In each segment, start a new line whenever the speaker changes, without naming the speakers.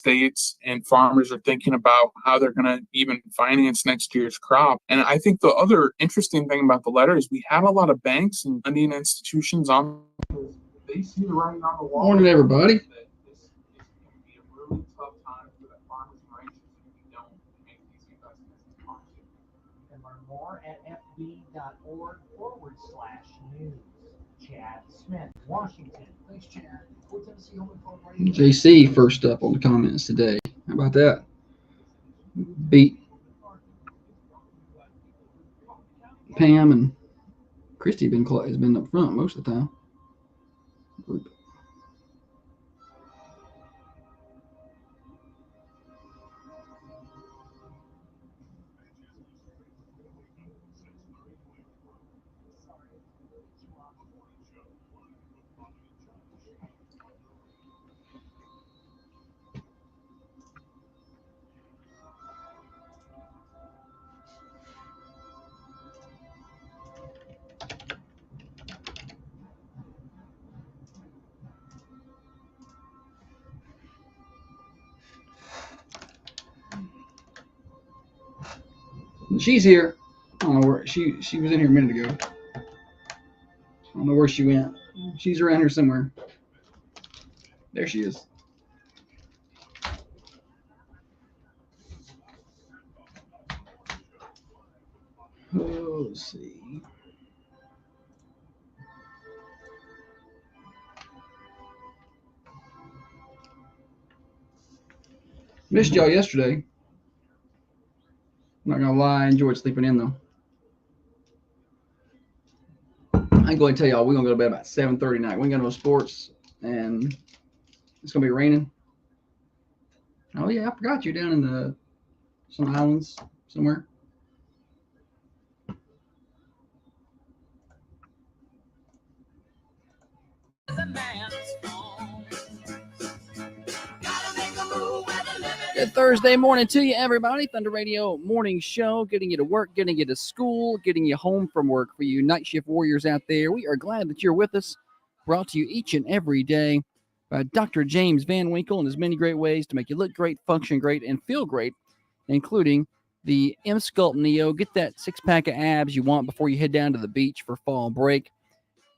states and farmers are thinking about how they're going to even finance next year's crop. And I think the other interesting thing about the letter is we have a lot of banks and lending institutions on. They see the writing on the wall.
Morning, everybody.
That this is going to be a really tough time for the farmers and ranchers if we don't make these investments in farming.
You can learn more at fb.org/news. Chad Smith, Washington. Thanks, Chad.
JC first up on the comments today. How about that? Beat Pam and Christy has been up front most of the time. She's here. I don't know where she was in here a minute ago. I don't know where she went. She's around here somewhere. There she is. Oh, let's see. Missed y'all yesterday. I'm not gonna lie, I enjoyed sleeping in though. I'm going to tell y'all we're gonna go to bed about 7:30 tonight. We ain't got no sports, and it's gonna be raining. Oh yeah, I forgot you're down in some islands somewhere. Good Thursday morning to you, everybody. Thunder Radio Morning Show, getting you to work, getting you to school, getting you home from work. For you night shift warriors out there, we are glad that you're with us. Brought to you each and every day by Dr. James Van Winkle and his many great ways to make you look great, function great, and feel great, including the M-Sculpt Neo. Get that six-pack of abs you want before you head down to the beach for fall break.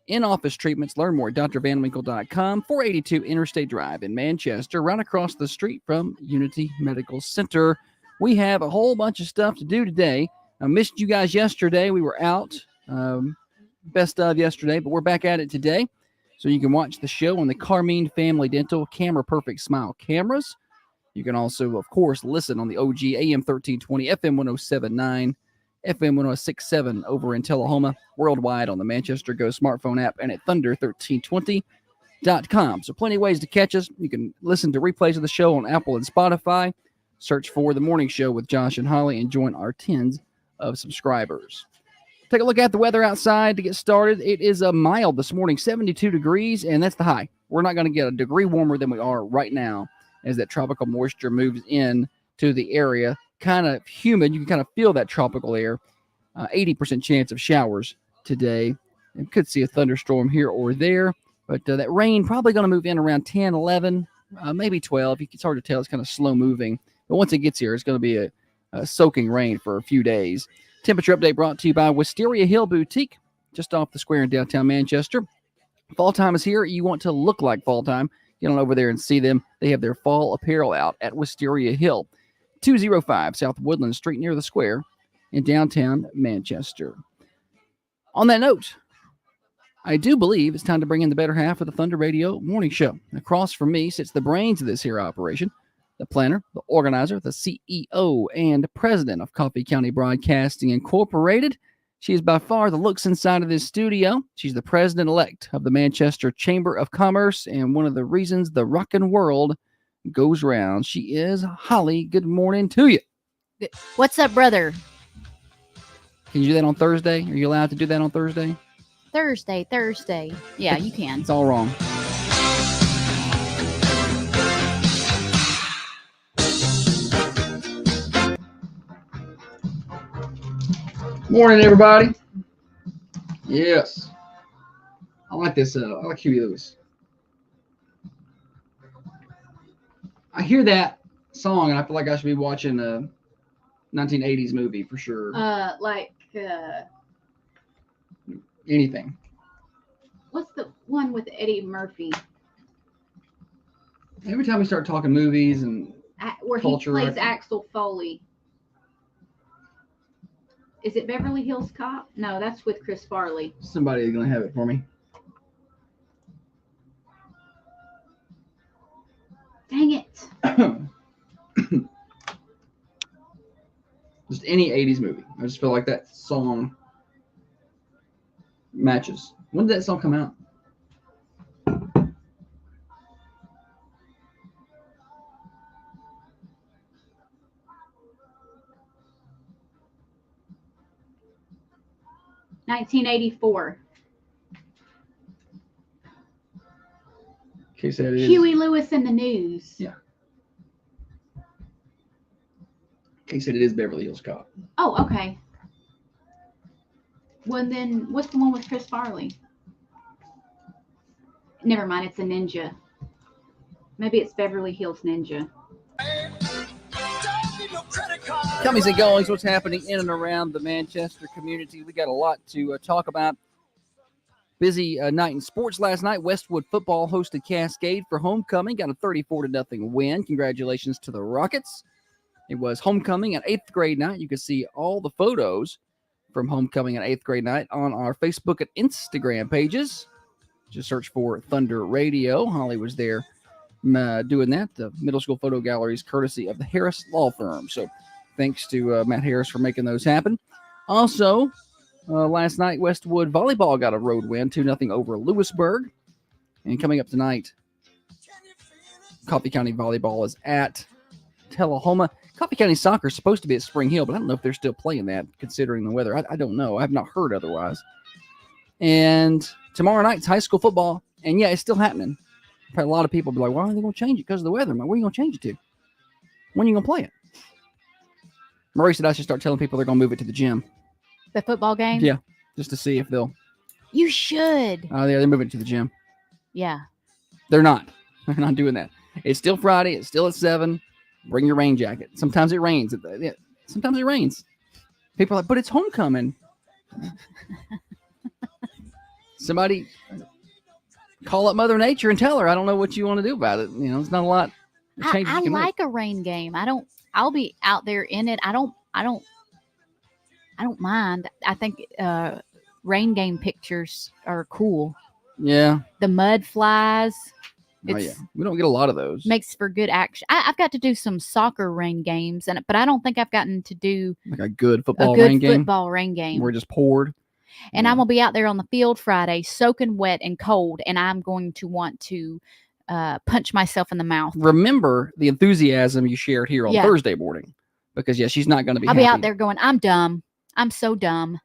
In-office treatments. Learn more at drvanwinkle.com. 482 Interstate Drive in Manchester, right across the street from Unity Medical Center. We have a whole bunch of stuff to do today. I missed you guys yesterday. We were out, best of yesterday, but we're back at it today. So you can watch the show on the Carmine Family Dental Camera Perfect Smile cameras. You can also, of course, listen on the OG AM 1320, FM 1079, FM 1067 over in Tullahoma, worldwide on the Manchester Go smartphone app and at thunder1320.com. So plenty of ways to catch us. You can listen to replays of the show on Apple and Spotify. Search for The Morning Show with Josh and Holly and join our tens of subscribers. Take a look at the weather outside to get started. It is mild this morning, 72 degrees, and that's the high. We're not going to get a degree warmer than we are right now as that tropical moisture moves in to the area. Kind of humid. You can kind of feel that tropical air. 80% chance of showers today. And could see a thunderstorm here or there. But that rain probably going to move in around 10, 11, maybe 12. It's hard to tell. It's kind of slow moving. But once it gets here, it's going to be a soaking rain for a few days. Temperature update brought to you by Wisteria Hill Boutique, just off the square in downtown Manchester. Fall time is here. You want to look like fall time. Get on over there and see them. They have their fall apparel out at Wisteria Hill. 205 South Woodland Street near the square in downtown Manchester. On that note, I do believe it's time to bring in the better half of the Thunder Radio Morning Show. Across from me sits the brains of this here operation, the planner, the organizer, the CEO, and president of Coffee County Broadcasting Incorporated. She is by far the looks inside of this studio. She's the president-elect of the Manchester Chamber of Commerce and one of the reasons the rockin' world goes round. She is Holly. Good morning to you.
What's up, brother?
Can you do that on Thursday? Are you allowed to do that on Thursday?
Thursday. Yeah, you can.
It's all wrong. Morning, everybody. Yes. I like this. I like Huey Lewis. I hear that song and I feel like I should be watching a 1980s movie for sure. Anything.
What's the one with Eddie Murphy?
Every time we start talking movies and
Where
culture,
he plays Axel Foley. Is it Beverly Hills Cop? No, that's with Chris Farley.
Somebody is going to have it for me.
Dang it.
Just any 80s movie. I just feel like that song matches. When did that song come out?
$1984.
Okay, so it is.
Huey Lewis and the News.
Yeah. Okay, said it is Beverly Hills Cop.
Oh, okay. Well, then what's the one with Chris Farley? Never mind, it's a ninja. Maybe it's Beverly Hills Ninja.
Comings and goings, what's happening in and around the Manchester community. We got a lot to talk about. Busy night in sports last night. Westwood football hosted Cascade for homecoming. Got a 34-0 win. Congratulations to the Rockets. It was homecoming at 8th grade night. You can see all the photos from homecoming at 8th grade night on our Facebook and Instagram pages. Just search for Thunder Radio. Holly was there doing that. The middle school photo gallery is courtesy of the Harris Law Firm. So thanks to Matt Harris for making those happen. Also, last night, Westwood volleyball got a road win, 2-0 over Lewisburg. And coming up tonight, Coffee County volleyball is at Tullahoma. Coffee County soccer is supposed to be at Spring Hill, but I don't know if they're still playing that, considering the weather. I don't know. I have not heard otherwise. And tomorrow night's high school football, and yeah, it's still happening. I've had a lot of people be like, why are they going to change it? Because of the weather. I'm like, where are you going to change it to? When are you going to play it? Marie said I should start telling people they're going to move it to the gym.
The football game?
Yeah, just to see if they'll.
You should.
Oh, yeah, they're moving it to the gym.
Yeah.
They're not. They're not doing that. It's still Friday. It's still at 7. Bring your rain jacket. Sometimes it rains. Sometimes it rains. People are like, but it's homecoming. Somebody call up Mother Nature and tell her, I don't know what you want to do about it. You know, it's not a lot.
I like a rain game. I'll be out there in it. I don't mind. I think rain game pictures are cool.
Yeah.
The mud flies.
Oh, yeah. We don't get a lot of those.
Makes for good action. I've got to do some soccer rain games, but I don't think I've gotten to do
like a good football rain game.
Where
it just poured.
And I'm going to be out there on the field Friday, soaking wet and cold, and I'm going to want to punch myself in the mouth.
Remember the enthusiasm you shared here on Thursday morning. Because, she's not going to be
I'll
happy.
be out there going, I'm dumb. I'm so dumb.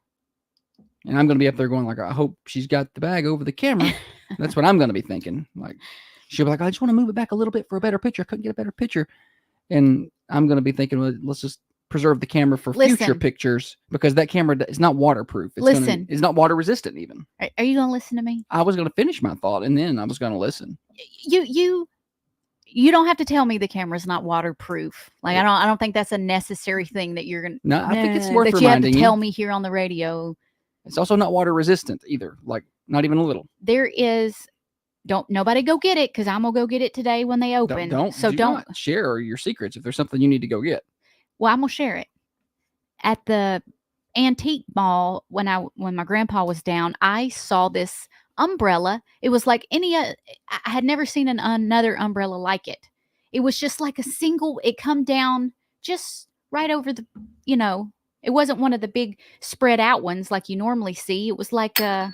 And I'm going to be up there going, like, I hope she's got the bag over the camera. That's what I'm going to be thinking. Like, she'll be like, I just want to move it back a little bit for a better picture. I couldn't get a better picture. And I'm going to be thinking, well, let's just preserve the camera for future pictures because that camera is not waterproof. It's not water resistant even.
Are you going to listen to me?
I was going to finish my thought and then I was going to listen.
You don't have to tell me the camera's not waterproof. Like I don't think that's a necessary thing that you're going to.
No, I think it's worth
that
reminding
you have to tell me here on the radio.
It's also not water resistant either. Like not even a little.
There is. Don't nobody go get it because I'm gonna go get it today when they open.
Don't share your secrets if there's something you need to go get.
Well, I'm gonna share it. At the antique mall when my grandpa was down, I saw this umbrella. It was like I had never seen another umbrella like it. It was just like a single. It come down just right over the. It wasn't one of the big spread out ones like you normally see. It was like a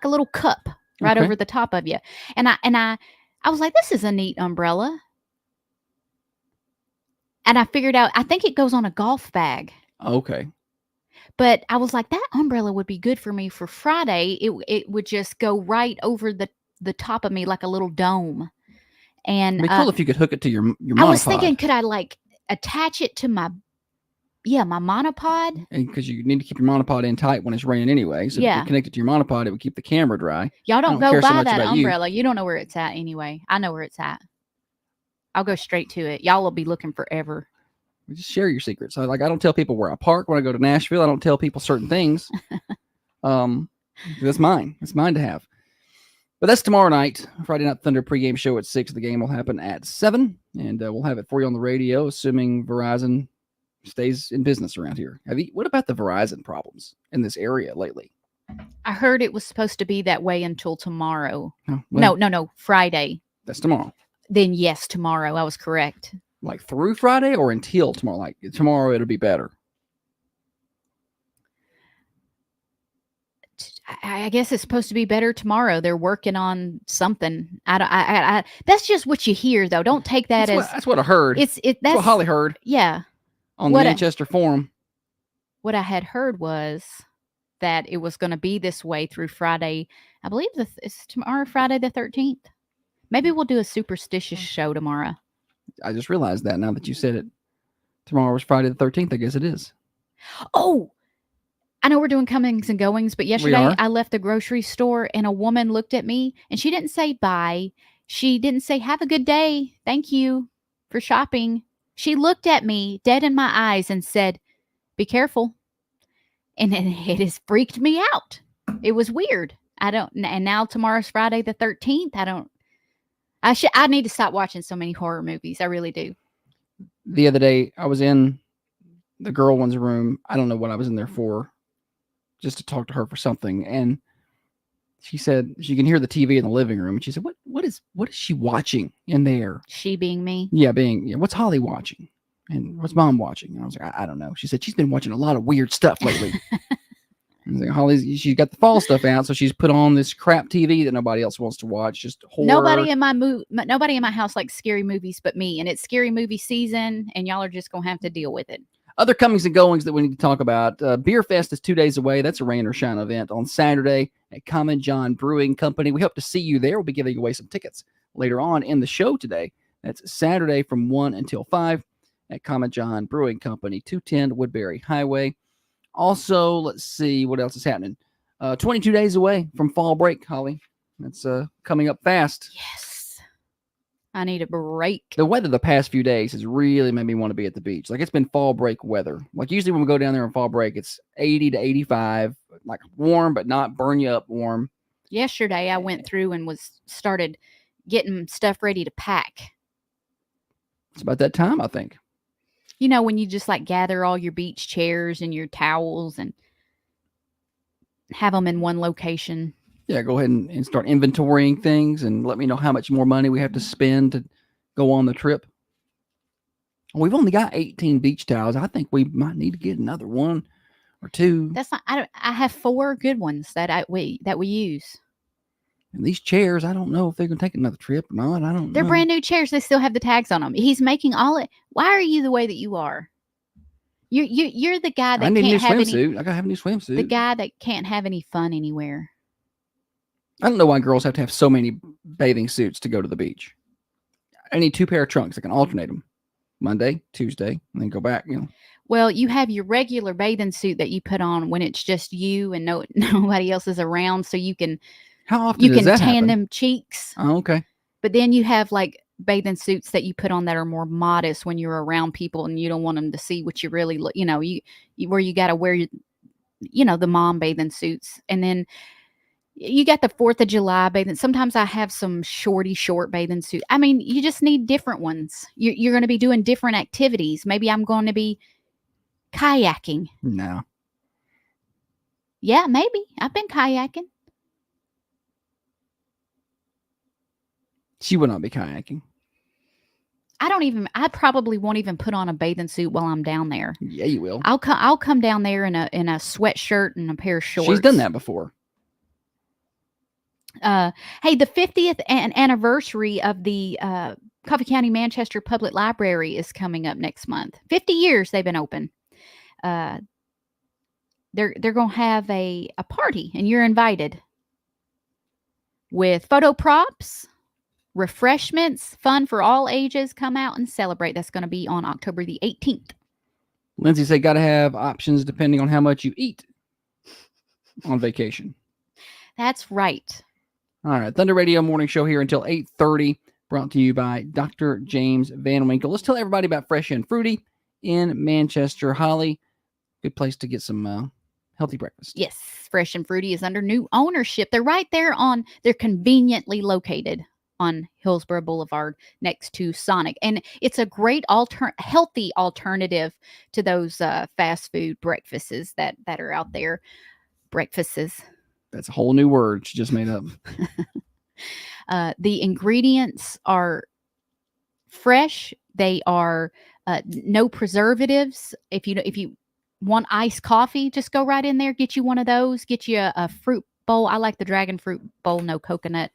little cup. Right over the top of you. And I was like, this is a neat umbrella. And I figured out, I think it goes on a golf bag.
Okay.
But I was like, that umbrella would be good for me for Friday. It would just go right over the top of me like a little dome. And
it'd be cool if you could hook it to your monopod.
I was thinking, could I like attach it to my monopod?
Because you need to keep your monopod in tight when it's raining anyway. So if you connect it to your monopod, it would keep the camera dry.
Y'all don't go buy that umbrella. You don't know where it's at anyway. I know where it's at. I'll go straight to it. Y'all will be looking forever.
Just share your secrets. I don't tell people where I park when I go to Nashville. I don't tell people certain things. That's mine. It's mine to have. But that's tomorrow night. Friday Night Thunder pregame show at 6. The game will happen at 7. And we'll have it for you on the radio, assuming Verizon stays in business around here. What about the Verizon problems in this area lately?
I heard it was supposed to be that way until tomorrow.
Oh, well,
No, Friday.
That's tomorrow.
Then yes, tomorrow. I was correct.
Like through Friday or until tomorrow? Like tomorrow it'll be better.
I guess it's supposed to be better tomorrow. They're working on something. That's just what you hear, though. Don't take that
that's what I heard.
That's
what Holly heard.
Yeah.
On the Manchester Forum.
What I had heard was that it was going to be this way through Friday. I believe it's tomorrow, Friday the 13th. Maybe we'll do a superstitious show tomorrow.
I just realized that now that you said it. Tomorrow is Friday the 13th. I guess it is.
Oh, I know we're doing comings and goings, but yesterday I left the grocery store and a woman looked at me and she didn't say bye. She didn't say, have a good day. Thank you for shopping. She looked at me dead in my eyes and said, be careful. And it has freaked me out. It was weird. And now tomorrow's Friday the 13th. I need to stop watching so many horror movies. I really do.
The other day I was in the girl one's room. I don't know what I was in there for. Just to talk to her for something. And she said she can hear the TV in the living room. And she said, what is she watching in there?
She being me?
Yeah, what's Holly watching? And what's Mom watching? And I was like, I don't know. She said she's been watching a lot of weird stuff lately. I was like, she's got the fall stuff out, so she's put on this crap TV that nobody else wants to watch. Just horror.
Nobody in my house likes scary movies but me. And it's scary movie season, and y'all are just gonna have to deal with it.
Other comings and goings that we need to talk about. Beer Fest is 2 days away. That's a rain or shine event on Saturday at Common John Brewing Company. We hope to see you there. We'll be giving away some tickets later on in the show today. That's Saturday from 1 until 5 at Common John Brewing Company, 210 Woodbury Highway. Also, let's see what else is happening. 22 days away from fall break, Holly. That's coming up fast.
Yes. I need a break.
The weather the past few days has really made me want to be at the beach. Like, it's been fall break weather. Like, usually when we go down there on fall break, it's 80 to 85, like warm, but not burn you up warm.
Yesterday, I went through and started getting stuff ready to pack.
It's about that time, I think.
You know, when you just like gather all your beach chairs and your towels and have them in one location.
Yeah, go ahead and start inventorying things and let me know how much more money we have to spend to go on the trip. We've only got 18 beach towels. I think we might need to get another one or two.
That's not. I have 4 good ones that we use.
And these chairs, I don't know if they're going to take another trip or not. I don't know.
They're brand new chairs. They still have the tags on them. He's making all it. Why are you the way that you are? You're the guy that
I need
can't
a new
have
swimsuit.
any.
I gotta have a new swimsuit.
The guy that can't have any fun anywhere.
I don't know why girls have to have so many bathing suits to go to the beach. I need 2 pair of trunks. I can alternate them. Monday, Tuesday, and then go back,
Well, you have your regular bathing suit that you put on when it's just you and nobody else is around, so you can
How often does that
tan
happen?
them cheeks.
Oh, okay.
But then you have like bathing suits that you put on that are more modest when you're around people and you don't want them to see what you really look. Where you got to wear the mom bathing suits, and then you got the 4th of July bathing. Sometimes I have some short bathing suit. I mean, you just need different ones. You're going to be doing different activities. Maybe I'm going to be kayaking.
No.
Yeah, maybe. I've been kayaking.
She will not be kayaking.
I probably won't even put on a bathing suit while I'm down there.
Yeah, you will.
I'll come down there in a sweatshirt and a pair of shorts.
She's done that before.
Hey, the 50th anniversary of the Coffee County Manchester Public Library is coming up next month. 50 years they've been open. They're going to have a party, and you're invited with photo props, refreshments, fun for all ages. Come out and celebrate. That's going to be on October the 18th.
Lindsay said, got to have options depending on how much you eat on vacation.
That's right.
All right. Thunder Radio morning show here until 8:30. brought to you by Dr. James Van Winkle. Let's tell everybody about Fresh and Fruity in Manchester. Holly, good place to get some healthy breakfast.
Yes, Fresh and Fruity is under new ownership. They're conveniently located on Hillsborough Boulevard next to Sonic. And it's a great healthy alternative to those fast food breakfasts that are out there. Breakfasts.
That's a whole new word she just made up.
The ingredients are fresh. They are no preservatives. If you want iced coffee, just go right in there, get you one of those, get you a fruit bowl. I like the dragon fruit bowl, no coconut.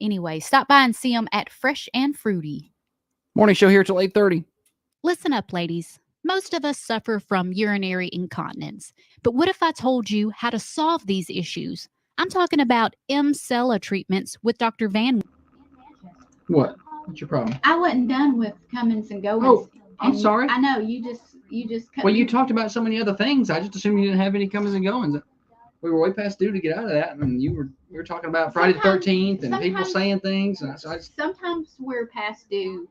Anyway, stop by and see them at Fresh and Fruity.
Morning show here till 8:30.
Listen up, ladies. Most of us suffer from urinary incontinence. But what if I told you how to solve these issues? I'm talking about Mcella treatments with Dr. Van.
What? What's your problem?
I wasn't done with comings and goings.
Oh, I'm sorry.
I know you just cut
Well,
me.
you talked about so many other things. I just assumed you didn't have any comings and goings. We were way past due to get out of that, and we were talking about Friday the 13th and people saying things. And so
Sometimes we're past due,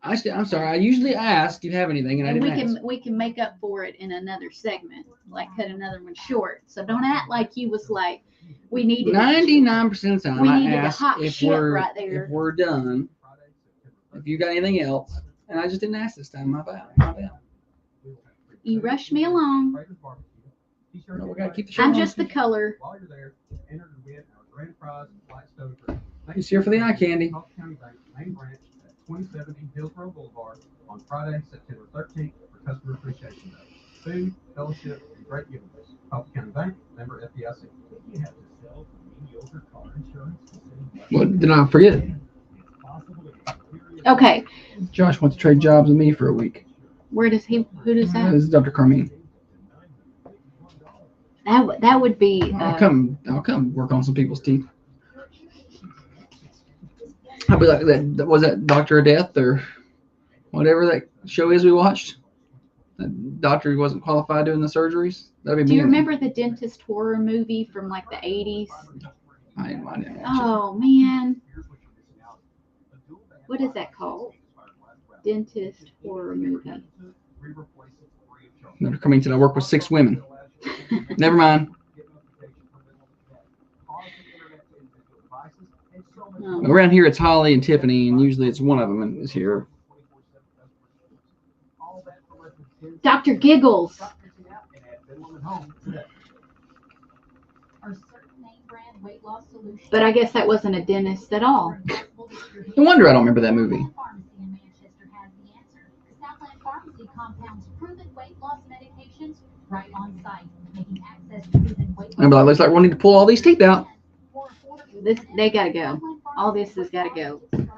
I'm sorry. I usually ask, do you have anything, and I
and
didn't ask.
we can make up for it in another segment, like cut another one short. So don't act like you was like we needed
99% of the time,
we
I
needed a
ask
hot
if
shit
we're
right there.
if we're done. If you got anything else, and I just didn't ask this time. My bad.
You rushed me along.
No, we gotta keep the show
I'm
on.
just the color.
While you're there, enter to win our grand prize flight stove trip.
He's here for the eye candy.
Coffee County Bank main branch at 2070 Hillsborough Boulevard on Friday, September 13th for Customer Appreciation Day. Food, fellowship, and great giveaways. Coffee County Bank, member FDIC. You have to sell mediocre car insurance.
What did I forget?
Okay,
Josh wants to trade jobs with me for a week.
who does that?
This is Dr. Carmine.
That would be.
I'll come work on some people's teeth. I'll be like that. Was that Doctor of Death or whatever that show is we watched? That doctor who wasn't qualified doing the surgeries. That'd be me.
Do you remember the dentist horror movie from like the 80s?
I didn't watch it.
Oh man, what is that called? Dentist horror movie.
Dr. Carmine said I work with 6 women. Never mind.
Oh.
Around here it's Holly and Tiffany, and usually it's one of them is here.
Dr. Giggles. But I guess that wasn't a dentist at all.
No wonder I don't remember that movie. I'm like, looks like we need to pull all these teeth out.
They gotta go. All this has gotta go. And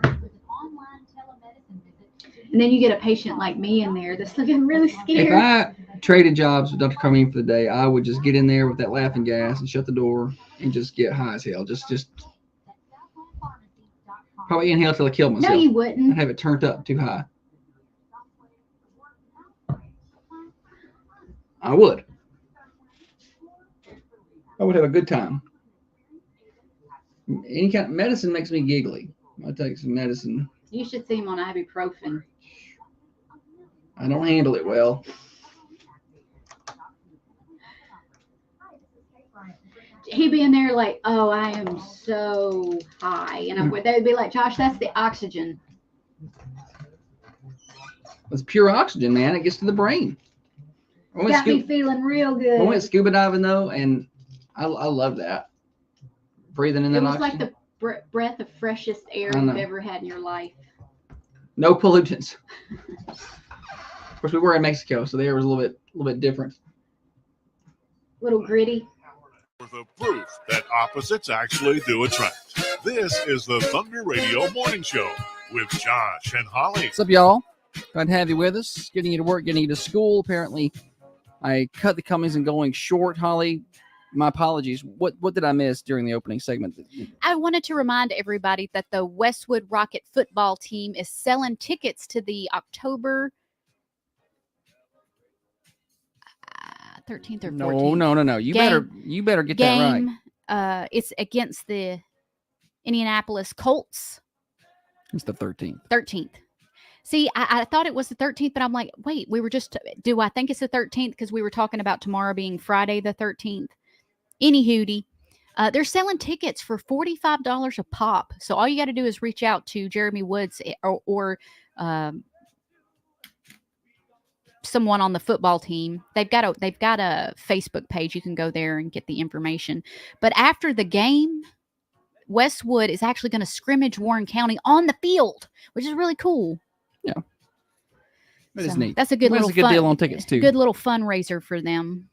then you get a patient like me in there that's looking really
If
scared.
I traded jobs with Dr. Carmine for the day, I would just get in there with that laughing gas and shut the door and just get high as hell. Just probably inhale till I kill myself.
No, you
I'd
wouldn't.
have it turned up too high. I would. I would have a good time. Any kind of medicine makes me giggly. I take some medicine.
You should see him on ibuprofen.
I don't handle it well.
He'd be in there like, oh, I am so high. And they'd be like, Josh, that's the oxygen.
It's pure oxygen, man. It gets to the brain.
Got me feeling real good.
I went scuba diving, though, and I love that. Breathing in
It
that
was
oxygen.
like the breath of freshest air
I know.
you've ever had in your life.
No pollutants. Of course, we were in Mexico, so the air was a little bit different.
Little gritty.
For the proof that opposites actually do attract. This is the Thunder Radio Morning Show with Josh and Holly.
What's up, y'all? Glad to have you with us. Getting you to work, getting you to school. Apparently, I cut the comings and goings short. Holly, my apologies. What did I miss during the opening segment?
I wanted to remind everybody that the Westwood Rocket football team is selling tickets to the October 13th or 14th.
No. You better get that right.
It's against the Indianapolis Colts.
It's the 13th.
13th. See, I thought it was the 13th, but I'm like, wait, we were just, do I think it's the 13th? Because we were talking about tomorrow being Friday the 13th. Any hootie. They're selling tickets for $45 a pop. So all you got to do is reach out to Jeremy Woods or someone on the football team. They've got a Facebook page. You can go there and get the information. But after the game, Westwood is actually going to scrimmage Warren County on the field, which is really cool.
Yeah. That is neat.
That's a good
That's
little
a good deal on tickets too.
Good little fundraiser for them.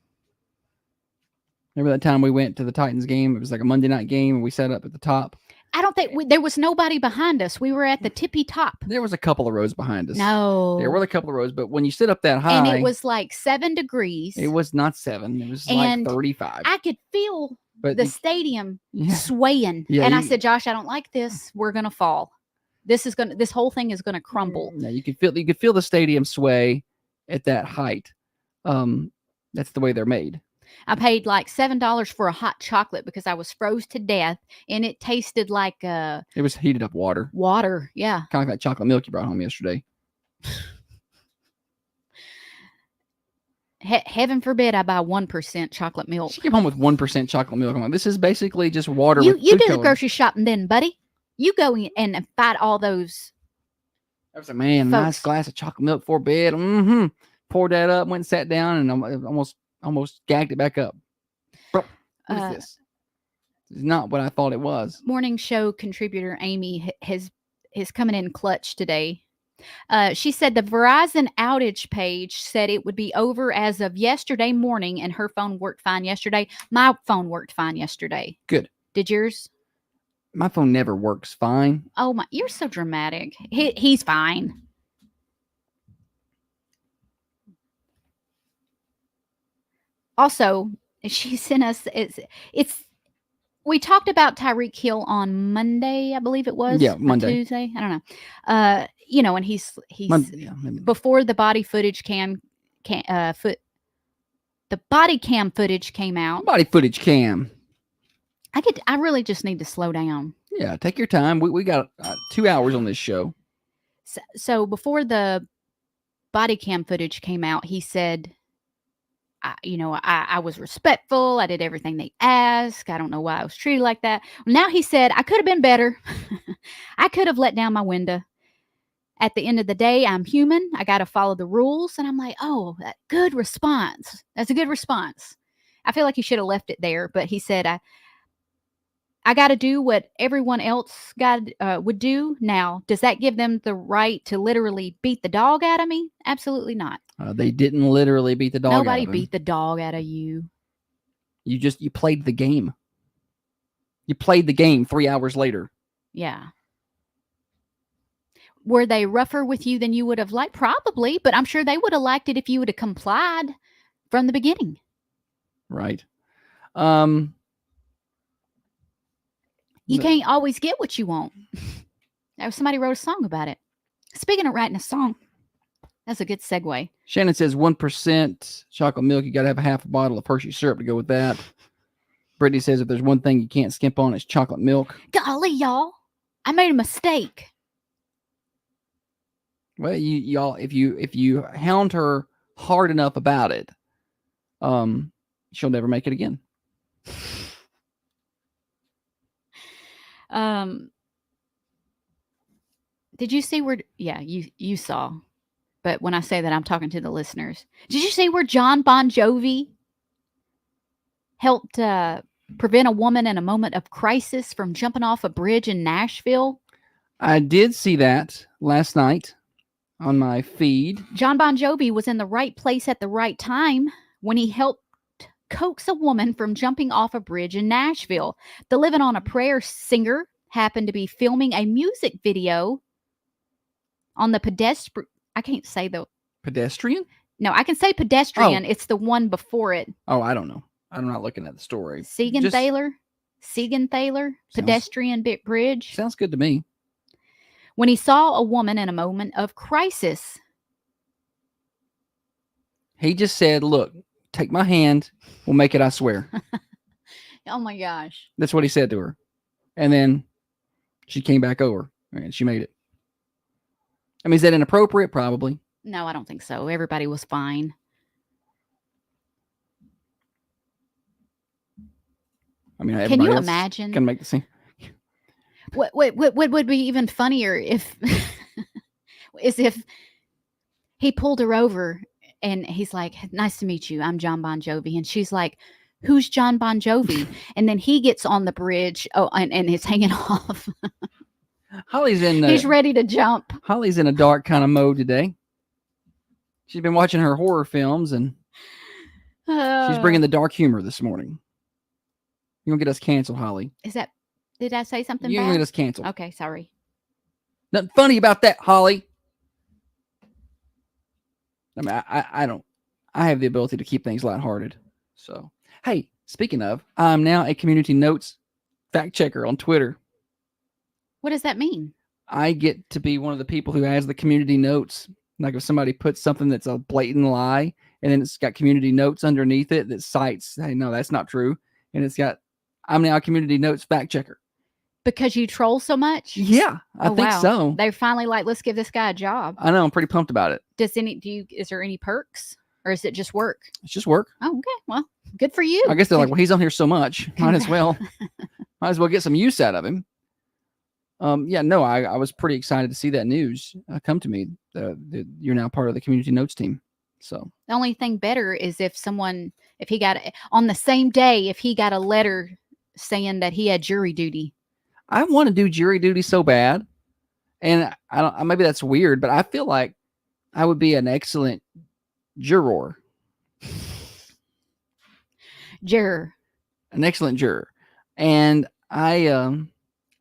Remember that time we went to the Titans game? It was like a Monday night game, and we sat up at the top.
I don't think there was nobody behind us. We were at the tippy top.
There was a couple of rows behind us.
No.
There were a couple of rows, but when you sit up that high.
And it was like 7 degrees.
It was not 7. It was
and
like 35.
I could feel the stadium swaying.
Yeah,
and I said, Josh, I don't like this. We're going to fall. This whole thing is going to crumble.
Yeah, you could feel the stadium sway at that height. That's the way they're made.
I paid like $7 for a hot chocolate because I was froze to death, and it tasted like
it was heated up water.
Water, yeah.
Kind of like that chocolate milk you brought home yesterday.
Heaven forbid I buy 1% chocolate milk.
She came home with 1% chocolate milk. I'm like, this is basically just water.
You
with
do
food
the grocery shopping then, buddy. You go in and fight all those.
I was like, man,
folks.
Nice glass of chocolate milk for bed. Mm-hmm. Poured that up, went and sat down, and I almost gagged it back up. What is this? It's not what I thought it was.
Morning show contributor Amy is coming in clutch today. She said the Verizon outage page said it would be over as of yesterday morning, and her phone worked fine yesterday. My phone worked fine yesterday.
Good.
Did yours?
My phone never works fine.
Oh my! You're so dramatic. He's fine. Also, she sent us. It's. We talked about Tyreek Hill on Monday, I believe it was.
Yeah, Monday.
Tuesday. I don't know. And he's before the body footage the body cam footage came out.
Body footage cam.
I really just need to slow down.
Yeah, take your time. We got 2 hours on this show.
So before the body cam footage came out, he said, I was respectful. I did everything they asked. I don't know why I was treated like that. Now he said, I could have been better. I could have let down my window. At the end of the day, I'm human. I got to follow the rules. And I'm like, oh, good response. That's a good response. I feel like he should have left it there. But he said, I got to do what everyone else would do. Now, does that give them the right to literally beat the dog out of me? Absolutely not.
They didn't literally beat the dog out of him.
Nobody beat the dog out of you.
You played the game. You played the game 3 hours later.
Yeah. Were they rougher with you than you would have liked? Probably, but I'm sure they would have liked it if you would have complied from the beginning.
Right.
You can't always get what you want. Somebody wrote a song about it. Speaking of writing a song, that's a good segue.
Shannon says 1% chocolate milk. You got to have a half a bottle of Hershey syrup to go with that. Brittany says if there's one thing you can't skimp on, it's chocolate milk.
Golly, y'all. I made a mistake.
Well, y'all, if you hound her hard enough about it, she'll never make it again.
Did you see where? Yeah, you saw. But when I say that, I'm talking to the listeners. Did you see where John Bon Jovi helped prevent a woman in a moment of crisis from jumping off a bridge in Nashville?
I did see that last night on my feed.
John Bon Jovi was in the right place at the right time when he helped coax a woman from jumping off a bridge in Nashville. The Living on a Prayer singer happened to be filming a music video on the pedestrian. I can't say the
pedestrian.
No, I can say pedestrian. Oh. It's the one before it.
Oh, I don't know. I'm not looking at the story.
Siegenthaler, pedestrian bridge.
Sounds good to me.
When he saw a woman in a moment of crisis,
he just said, "Look, take my hand. We'll make it, I swear."
Oh my gosh.
That's what he said to her. And then she came back over and she made it. I mean, is that inappropriate? Probably.
No, I don't think so. Everybody was fine.
I mean,
Can
everybody
you
else
imagine?
can make the same.
What would be even funnier if is if he pulled her over and he's like, "Nice to meet you. I'm John Bon Jovi," and she's like, "Who's John Bon Jovi?" And then he gets on the bridge. Oh, and is hanging off.
Holly's in.
He's ready to jump.
Holly's in a dark kind of mode today. She's been watching her horror films, and she's bringing the dark humor this morning. You're gonna get us canceled, Holly.
Is that? Did I say something
You're gonna
bad?
get us canceled.
Okay, sorry.
Nothing funny about that, Holly. I mean, I don't. I have the ability to keep things lighthearted. So, hey, speaking of, I'm now a community notes fact checker on Twitter.
What does that mean?
I get to be one of the people who has the community notes. Like if somebody puts something that's a blatant lie, and then it's got community notes underneath it that cites, hey, no, that's not true. And it's got, I'm now a community notes fact checker.
Because you troll so much?
Yeah, I think
wow.
so.
They're finally like, let's give this guy a job.
I know, I'm pretty pumped about it.
Is there any perks? Or is it just work?
It's just work.
Oh, okay. Well, good for you.
I guess they're like, well, he's on here so much. Might as well get some use out of him. Yeah, no, I was pretty excited to see that news come to me. You're now part of the community notes team. So
the only thing better is if he got on the same day, if he got a letter saying that he had jury duty.
I want to do jury duty so bad, and I don't. Maybe that's weird, but I feel like I would be an excellent juror. An excellent juror, and I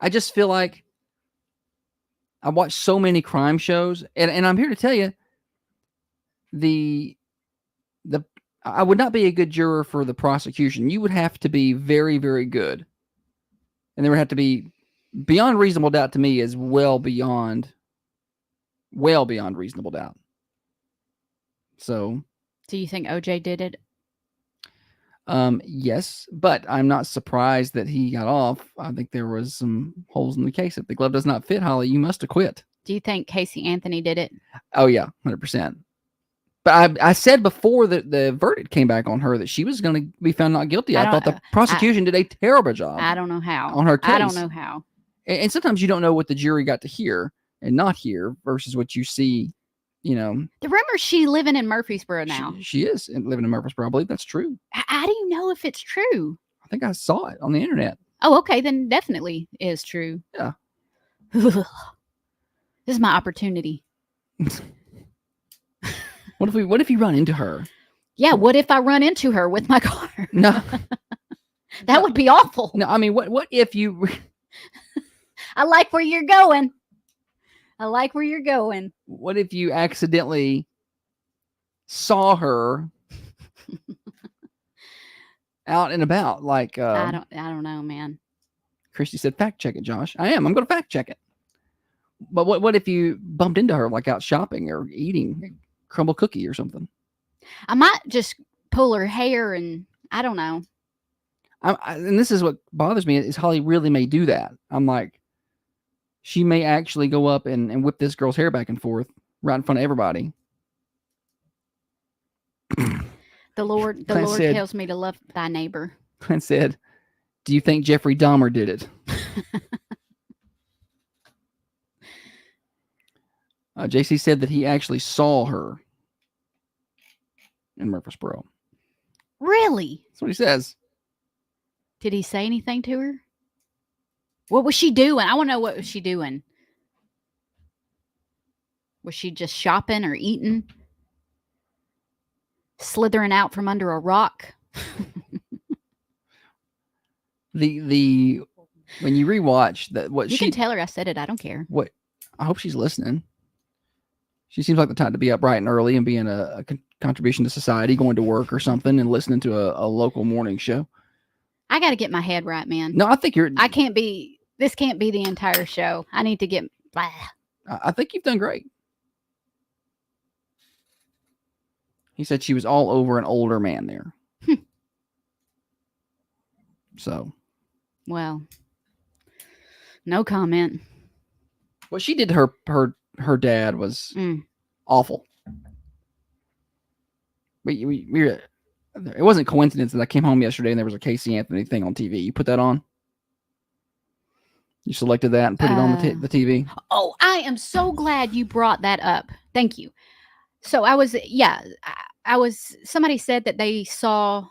just feel like I watch so many crime shows, and I'm here to tell you, I would not be a good juror for the prosecution. You would have to be very, very good, and there would have to be beyond reasonable doubt. To me, is well beyond reasonable doubt. So,
do you think OJ did it?
Yes, but I'm not surprised that he got off. I think there was some holes in the case. If the glove does not fit, Holly, you must acquit.
Do you think Casey Anthony did it?
Oh yeah, 100%. But I said before that the verdict came back on her that she was going to be found not guilty. I thought the prosecution did a terrible job.
I don't know how.
On her case.
I don't know how.
And sometimes you don't know what the jury got to hear and not hear versus what you see. You know,
the rumor she living in Murfreesboro now.
She is living in Murfreesboro. I believe that's true.
How do you know if it's true?
I think I saw it on the internet.
Oh, okay, then definitely is true.
Yeah.
This is my opportunity.
What if you run into her?
Yeah, what if I run into her with my car?
No.
That would be awful.
No, I mean, what if you
I like where you're going.
What if you accidentally saw her out and about? Like
I don't know, man.
Christy said, fact check it, Josh. I'm going to fact check it. But what if you bumped into her like out shopping or eating a crumble cookie or something?
I might just pull her hair and I don't know.
And this is what bothers me is Holly really may do that. I'm like, she may actually go up and whip this girl's hair back and forth right in front of everybody.
The Lord tells me to love thy neighbor.
And said, do you think Jeffrey Dahmer did it? JC said that he actually saw her in Murfreesboro.
Really?
That's what he says.
Did he say anything to her? What was she doing? I want to know what was she doing. Was she just shopping or eating? Slithering out from under a rock?
The when you rewatch that,
you can tell her I said it. I don't care.
What I hope she's listening. She seems like the type to be up bright and early and being a contribution to society, going to work or something, and listening to a local morning show.
I got to get my head right, man.
No, I think
this can't be the entire show. I need to get.
I think you've done great. He said she was all over an older man there. So.
Well, no comment.
Well, she did her her dad was awful. It wasn't coincidence that I came home yesterday and there was a Casey Anthony thing on TV. You put that on? You selected that and put it on the TV?
Oh, I am so glad you brought that up. Thank you. So somebody said that they saw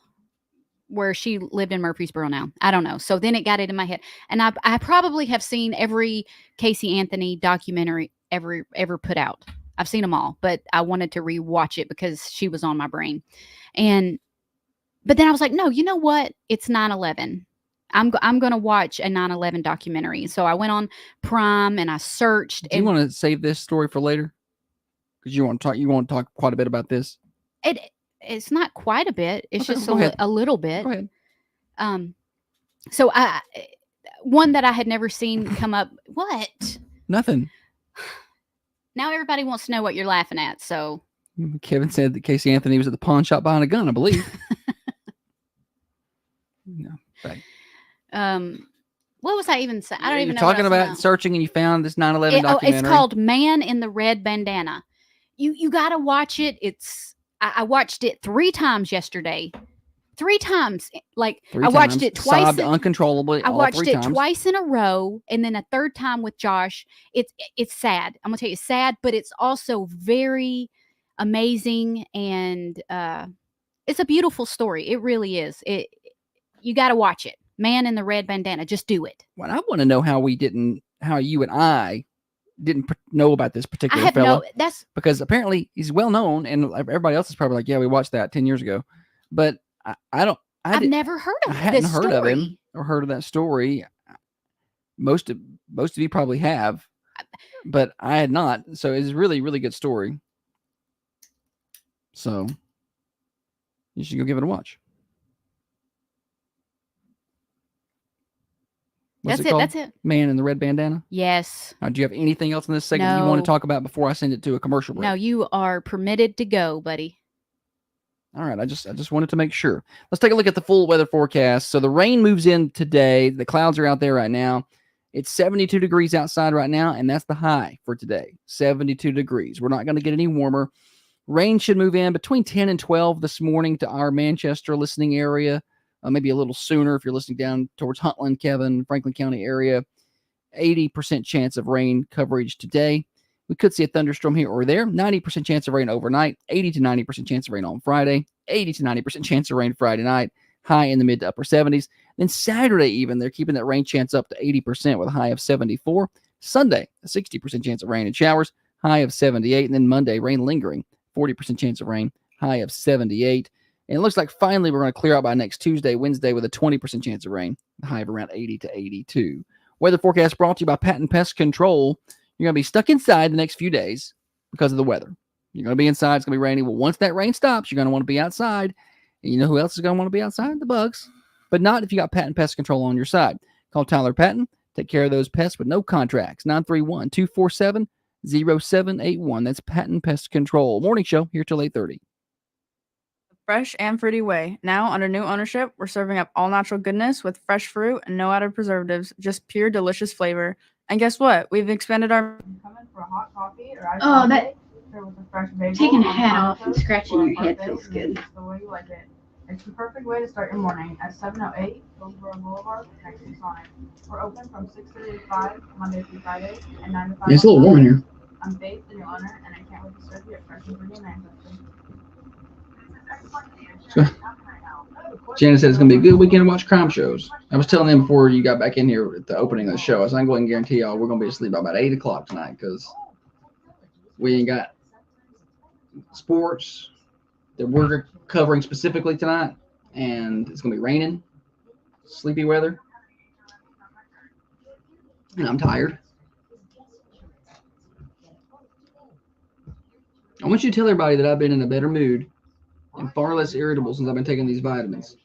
where she lived in Murfreesboro now. I don't know. So then it got it in my head. And I probably have seen every Casey Anthony documentary ever put out. I've seen them all, but I wanted to rewatch it because she was on my brain. But then I was like, no, you know what? It's 9/11. I'm going to watch a 9/11 documentary. So I went on Prime and I searched.
Do you want to save this story for later? Because you want to talk quite a bit about this.
It's not quite a bit. It's
Okay,
just
go
a little bit.
Go ahead.
So one that I had never seen come up. What?
Nothing.
Now everybody wants to know what you're laughing at. So
Kevin said that Casey Anthony was at the pawn shop buying a gun, I believe. No, right.
What was I even saying? I don't even know.
Talking about searching and you found this 9/11 documentary.
It's called Man in the Red Bandana. You got to watch it. I watched it 3 times yesterday. 3 times. I watched it twice.
Sobbed uncontrollably.
I watched it twice in a row, and then a third time with Josh. It's sad. I'm gonna tell you, it's sad, but it's also very amazing, and it's a beautiful story. It really is. You got to watch it. Man in the Red Bandana. Just do it.
Well, I want to know how you and I didn't know about this particular fellow.
That's
because apparently he's well known, and everybody else is probably like, yeah, we watched that 10 years ago. But I've
never heard of
I hadn't
this
heard
story.
of him or heard of that story. Most of you probably have, but I had not. So it's a really, really good story. So you should go give it a watch. What's
That's it.
Man in the Red Bandana?
Yes.
Do you have anything else in this segment that you want to talk about before I send it to a commercial break?
No, you are permitted to go, buddy.
All right. I just wanted to make sure. Let's take a look at the full weather forecast. So the rain moves in today. The clouds are out there right now. It's 72 degrees outside right now, and that's the high for today. 72 degrees. We're not going to get any warmer. Rain should move in between 10 and 12 this morning to our Manchester listening area. Maybe a little sooner if you're listening down towards Huntland, Kevin, Franklin County area. 80% chance of rain coverage today. We could see a thunderstorm here or there. 90% chance of rain overnight. 80 to 90% chance of rain on Friday. 80 to 90% chance of rain Friday night. High in the mid to upper 70s. Then Saturday even, they're keeping that rain chance up to 80% with a high of 74. Sunday, a 60% chance of rain and showers. High of 78. And then Monday, rain lingering. 40% chance of rain. High of 78. And it looks like finally we're going to clear out by next Tuesday, Wednesday with a 20% chance of rain, a high of around 80 to 82. Weather forecast brought to you by Patent Pest Control. You're going to be stuck inside the next few days because of the weather. You're going to be inside. It's going to be rainy. Well, once that rain stops, you're going to want to be outside. And you know who else is going to want to be outside? The bugs. But not if you got Patent Pest Control on your side. Call Tyler Patton. Take care of those pests with no contracts. 931-247-0781. That's Patent Pest Control. Morning show here till 8:30.
Fresh and Fruity Way. Now, under new ownership, we're serving up all natural goodness with fresh fruit and no added preservatives, just pure delicious flavor. And guess what? We've expanded our coming for a hot coffee or iced coffee, with a fresh bagel.
Taking a hat off and scratching your head feels good.
The way you like it. It's the perfect way to start your morning at 708 Hillsborough Boulevard next to Sonic. We're open from 6:30 to 5 Monday through Friday and 9 to 5.
It's a little warm in here.
I'm Faith, the new owner, and I can't wait to serve you at Fresh and Fruity in Manchester.
So, Janice said it's going to be a good weekend to watch crime shows. I was telling them before you got back in here at the opening of the show, I was going to go ahead and guarantee y'all we're going to be asleep by about 8 o'clock tonight because we ain't got sports that we're covering specifically tonight, and it's going to be raining, sleepy weather, and I'm tired. I want you to tell everybody that I've been in a better mood and far less irritable since I've been taking these vitamins.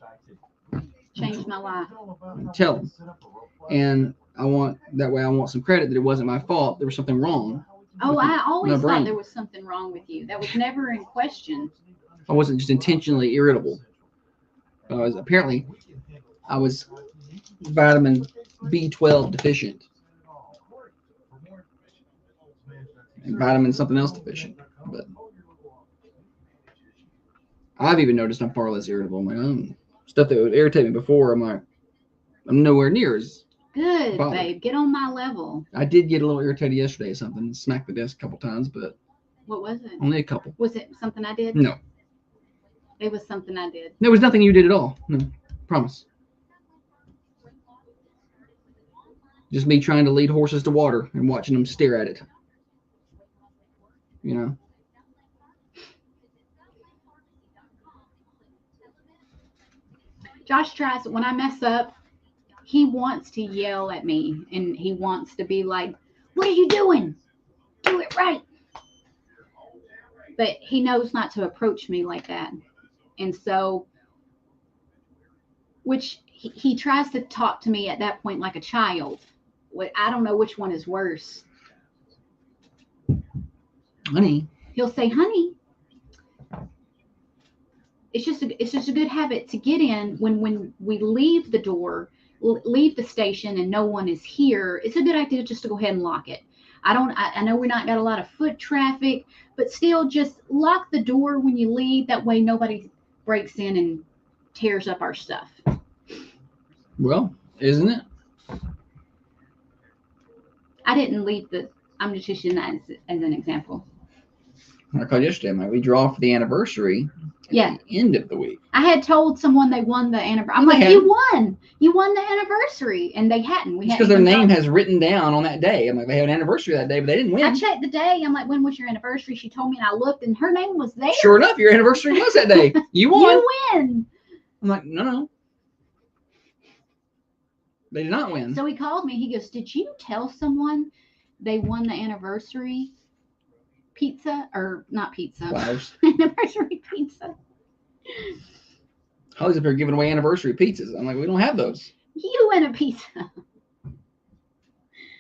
Changed my life.
Tell them. And I want some credit that it wasn't my fault. There was something wrong.
Oh, I always
my brain.
thought there was something wrong with you. That was never in question.
I wasn't just intentionally irritable. I was vitamin B12 deficient. and vitamin something else deficient. But I've even noticed I'm far less irritable. I'm like, stuff that would irritate me before, I'm nowhere near as
Good,
bothered.
babe. Get on my level.
I did get a little irritated yesterday at something, smacked the desk a couple times, but
What was it?
only a couple.
Was it something I did?
No.
It was something I did.
There was nothing you did at all. No, promise. Just me trying to lead horses to water and watching them stare at it. You know?
Josh tries, when I mess up, he wants to yell at me and he wants to be like, what are you doing? Do it right. But he knows not to approach me like that. And so, which he tries to talk to me at that point like a child. I don't know which one is worse.
Honey.
He'll say, honey. It's just a good habit to get in when we leave the door, leave the station and no one is here. It's a good idea just to go ahead and lock it. I know we're not got a lot of foot traffic, but still just lock the door when you leave. That way nobody breaks in and tears up our stuff.
Well, isn't it?
I didn't leave I'm just using that as an example.
I called yesterday, we draw for the anniversary at the end of the week.
I had told someone they won the anniversary. I'm
They
like,
hadn't.
you won the anniversary, and they hadn't.
It's because their name has written down on that day. I'm like, they have an anniversary that day, but they didn't win.
I checked the day. I'm like, when was your anniversary? She told me, and I looked, and her name was there.
Sure enough, your anniversary was that day. You won.
You win.
I'm like, no. They did not win.
So he called me. He goes, did you tell someone they won the anniversary pizza? Or not pizza.
Flowers.
Anniversary pizza.
Holly's up here giving away anniversary pizzas. I'm like, we don't have those.
You win a pizza.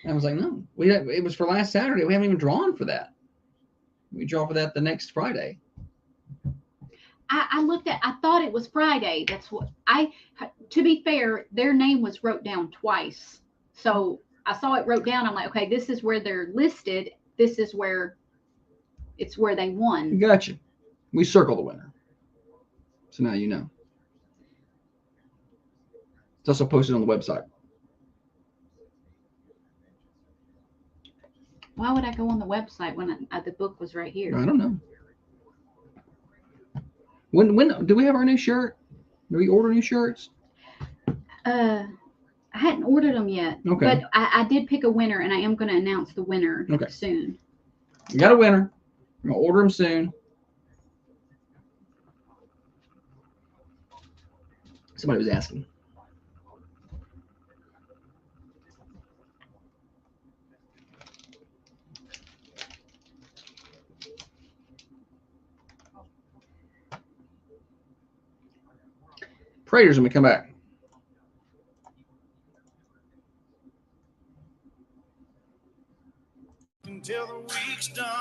I was like, no. It was for last Saturday. We haven't even drawn for that. We draw for that the next Friday.
I thought it was Friday. That's what to be fair, their name was wrote down twice. So I saw it wrote down. I'm like, okay, this is where they're listed. This is where they won.
Gotcha. We circle the winner. So now you know. It's also posted on the website.
Why would I go on the website when the book was right here?
I don't know. When do we have our new shirt? Do we order new shirts?
I hadn't ordered them yet.
Okay.
But I did pick a winner, and I am going to announce the winner soon.
We got a winner. We're going to order them soon. Somebody was asking. Prater's when we come back.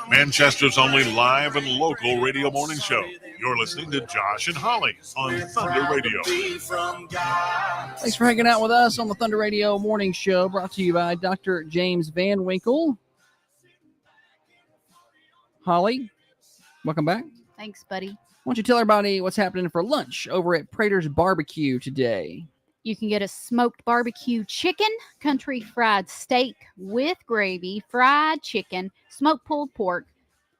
Manchester's only live and local radio morning show. You're listening to Josh and Holly on Thunder Radio.
Thanks for hanging out with us on the Thunder Radio Morning Show, brought to you by Dr. James Van Winkle. Holly, welcome back.
Thanks, buddy.
Why don't you tell everybody what's happening for lunch over at Prater's Barbecue today?
You can get a smoked barbecue chicken, country fried steak with gravy, fried chicken, smoked pulled pork,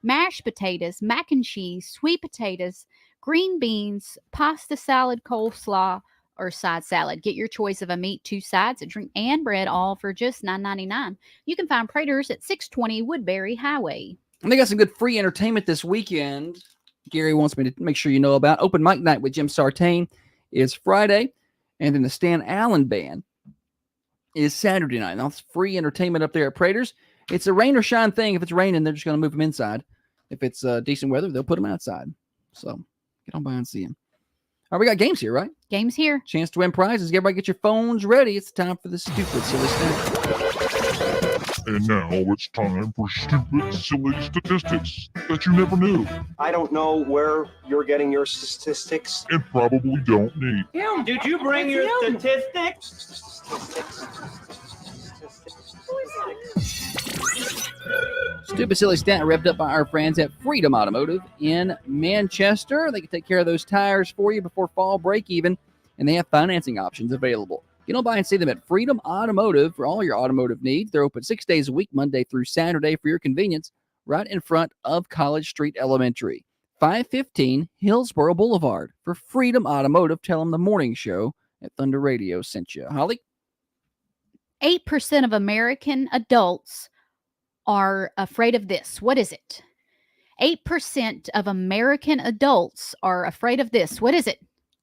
mashed potatoes, mac and cheese, sweet potatoes, green beans, pasta salad, coleslaw, or side salad. Get your choice of a meat, 2 sides, a drink, and bread, all for just $9.99. You can find Prater's at 620 Woodbury Highway.
And they got some good free entertainment this weekend. Gary wants me to make sure you know about. Open mic night with Jim Sartain is Friday. And then the Stan Allen Band is Saturday night. Now, it's free entertainment up there at Prater's. It's a rain or shine thing. If it's raining, they're just going to move them inside. If it's decent weather, they'll put them outside. So get on by and see them. All right, we got games here, right?
Games here.
Chance to win prizes. Everybody get your phones ready. It's time for the stupid, silly stuff.
And now it's time for stupid, silly statistics that you never knew
I don't know where you're getting your statistics.
and probably don't need.
Did you bring your statistics?
Stupid Silly Stat wrapped up by our friends at Freedom Automotive in Manchester. They can take care of those tires for you before fall break even, and they have financing options available. You know, buy and see them at Freedom Automotive for all your automotive needs. They're open 6 days a week, Monday through Saturday, for your convenience, right in front of College Street Elementary. 515 Hillsborough Boulevard. For Freedom Automotive, tell them the morning show at Thunder Radio sent you. Holly?
8% of American adults are afraid of this. What is it? 8% of American adults are afraid of this. What is it?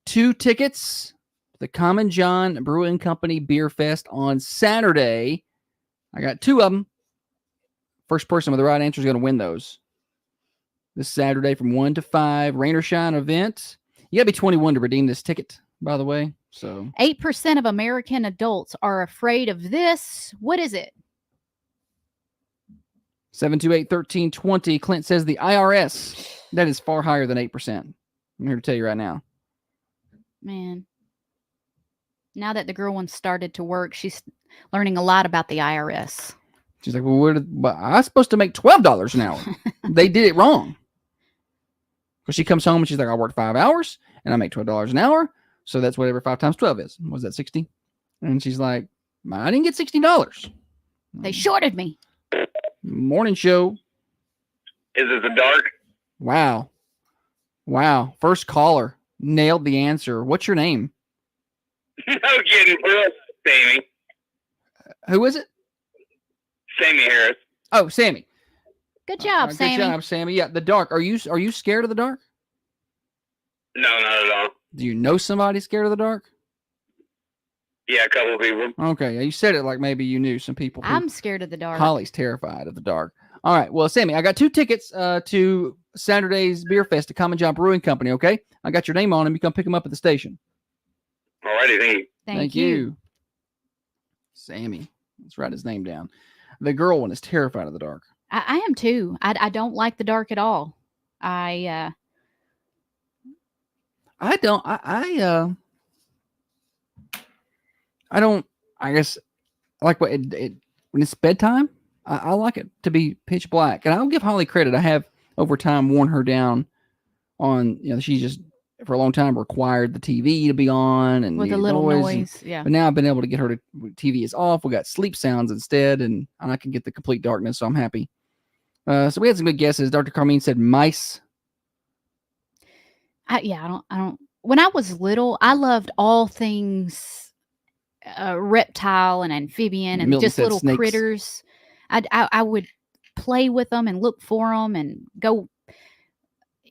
2 tickets. The Common John Brewing Company Beer Fest on Saturday. I got 2 of them. First person with the right answer is going to win those. This Saturday from 1 to 5, rain or shine event. You got to be 21 to redeem this ticket, by the way. So
8% of American adults are afraid of this. What is it?
728-1320. Clint says the IRS. That is far higher than 8%. I'm here to tell you right now.
Man. Now that the girl one started to work, she's learning a lot about the IRS.
She's like, well, I was supposed to make $12 an hour. They did it wrong. Because she comes home and she's like, I worked 5 hours and I make $12 an hour. So that's whatever 5 times 12 is. Was that 60? And she's like, I didn't get $60.
They shorted me.
Morning show.
Is it the dark?
Wow. First caller. Nailed the answer. What's your name?
No kidding. Sammy.
Who is it?
Sammy Harris.
Oh, Sammy.
Good job, Sammy.
Good job, Sammy. Yeah, the dark. Are you scared of the dark?
No, not at all.
Do you know somebody scared of the dark?
Yeah, a couple of people.
Okay, you said it like maybe you knew some people.
I'm scared of the dark.
Holly's terrified of the dark. All right, well, Sammy, I got 2 tickets to Saturday's Beer Fest at Common John Brewing Company, okay? I got your name on them. You come pick them up at the station.
All righty, thank you.
Thank you.
Sammy. Let's write his name down. The girl one is terrified of the dark.
I am too. I don't like the dark at all. I
don't. I guess I like what it when it's bedtime. I like it to be pitch black, and I'll give Holly credit. I have over time worn her down on, she just for a long time required the TV to be on and
with a little noise. Yeah.
But now I've been able to get her to TV is off. We got sleep sounds instead, and I can get the complete darkness. So I'm happy. So we had some good guesses. Dr. Carmine said mice.
I don't. When I was little, I loved all things reptile and amphibian and
Milton
just
said
little
snakes.
critters. I would play with them and look for them and go,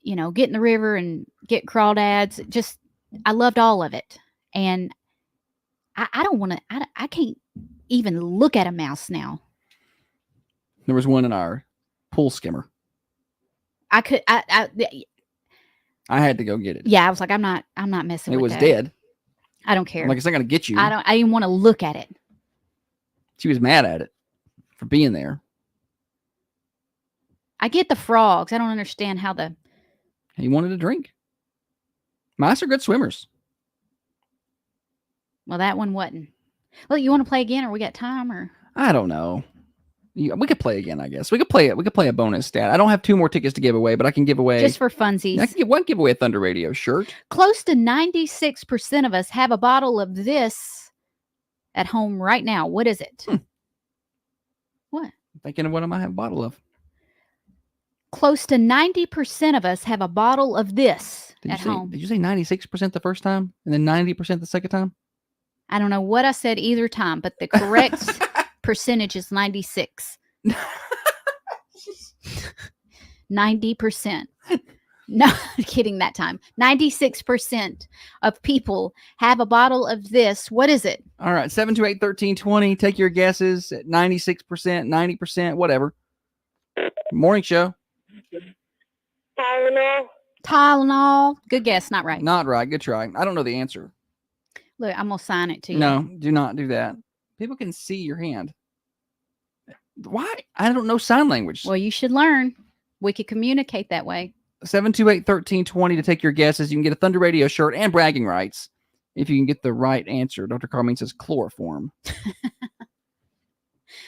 get in the river and get crawdads. Just, I loved all of it. And I don't want to, I can't even look at a mouse now.
There was one in our pool skimmer.
I
had to go get it.
Yeah, I was like, I'm not messing with it.
It was dead.
I don't care.
I'm like, it's not going to get you.
I didn't want to look at it.
She was mad at it for being there.
I get the frogs. I don't understand how
He wanted a drink. Mice are good swimmers.
Well, that one wasn't. Well, you want to play again, or we got time, or?
I don't know. We could play again, I guess. We could play it. We could play a bonus stat. I don't have 2 more tickets to give away, but I can give away
just for funsies.
I can give away a Thunder Radio shirt.
Close to 96% of us have a bottle of this at home right now. What is it? What?
I'm thinking of what I might have a bottle of.
Close to 90% of us have a bottle of this at home.
Did you say 96% the first time and then 90% the second time?
I don't know what I said either time, but the correct percentage is 96. 90%. No, I'm kidding that time. 96% of people have a bottle of this. What is it?
All right, 728-1320. Take your guesses at 96%, 90%, whatever. Morning show.
Tylenol. Good guess. Not right.
Not right. Good try. I don't know the answer.
Look, I'm going to sign it to you.
No, do not do that. People can see your hand. Why? I don't know sign language.
Well, you should learn. We could communicate that way.
728-1320 to take your guesses. You can get a Thunder Radio shirt and bragging rights if you can get the right answer. Dr. Carmine says chloroform.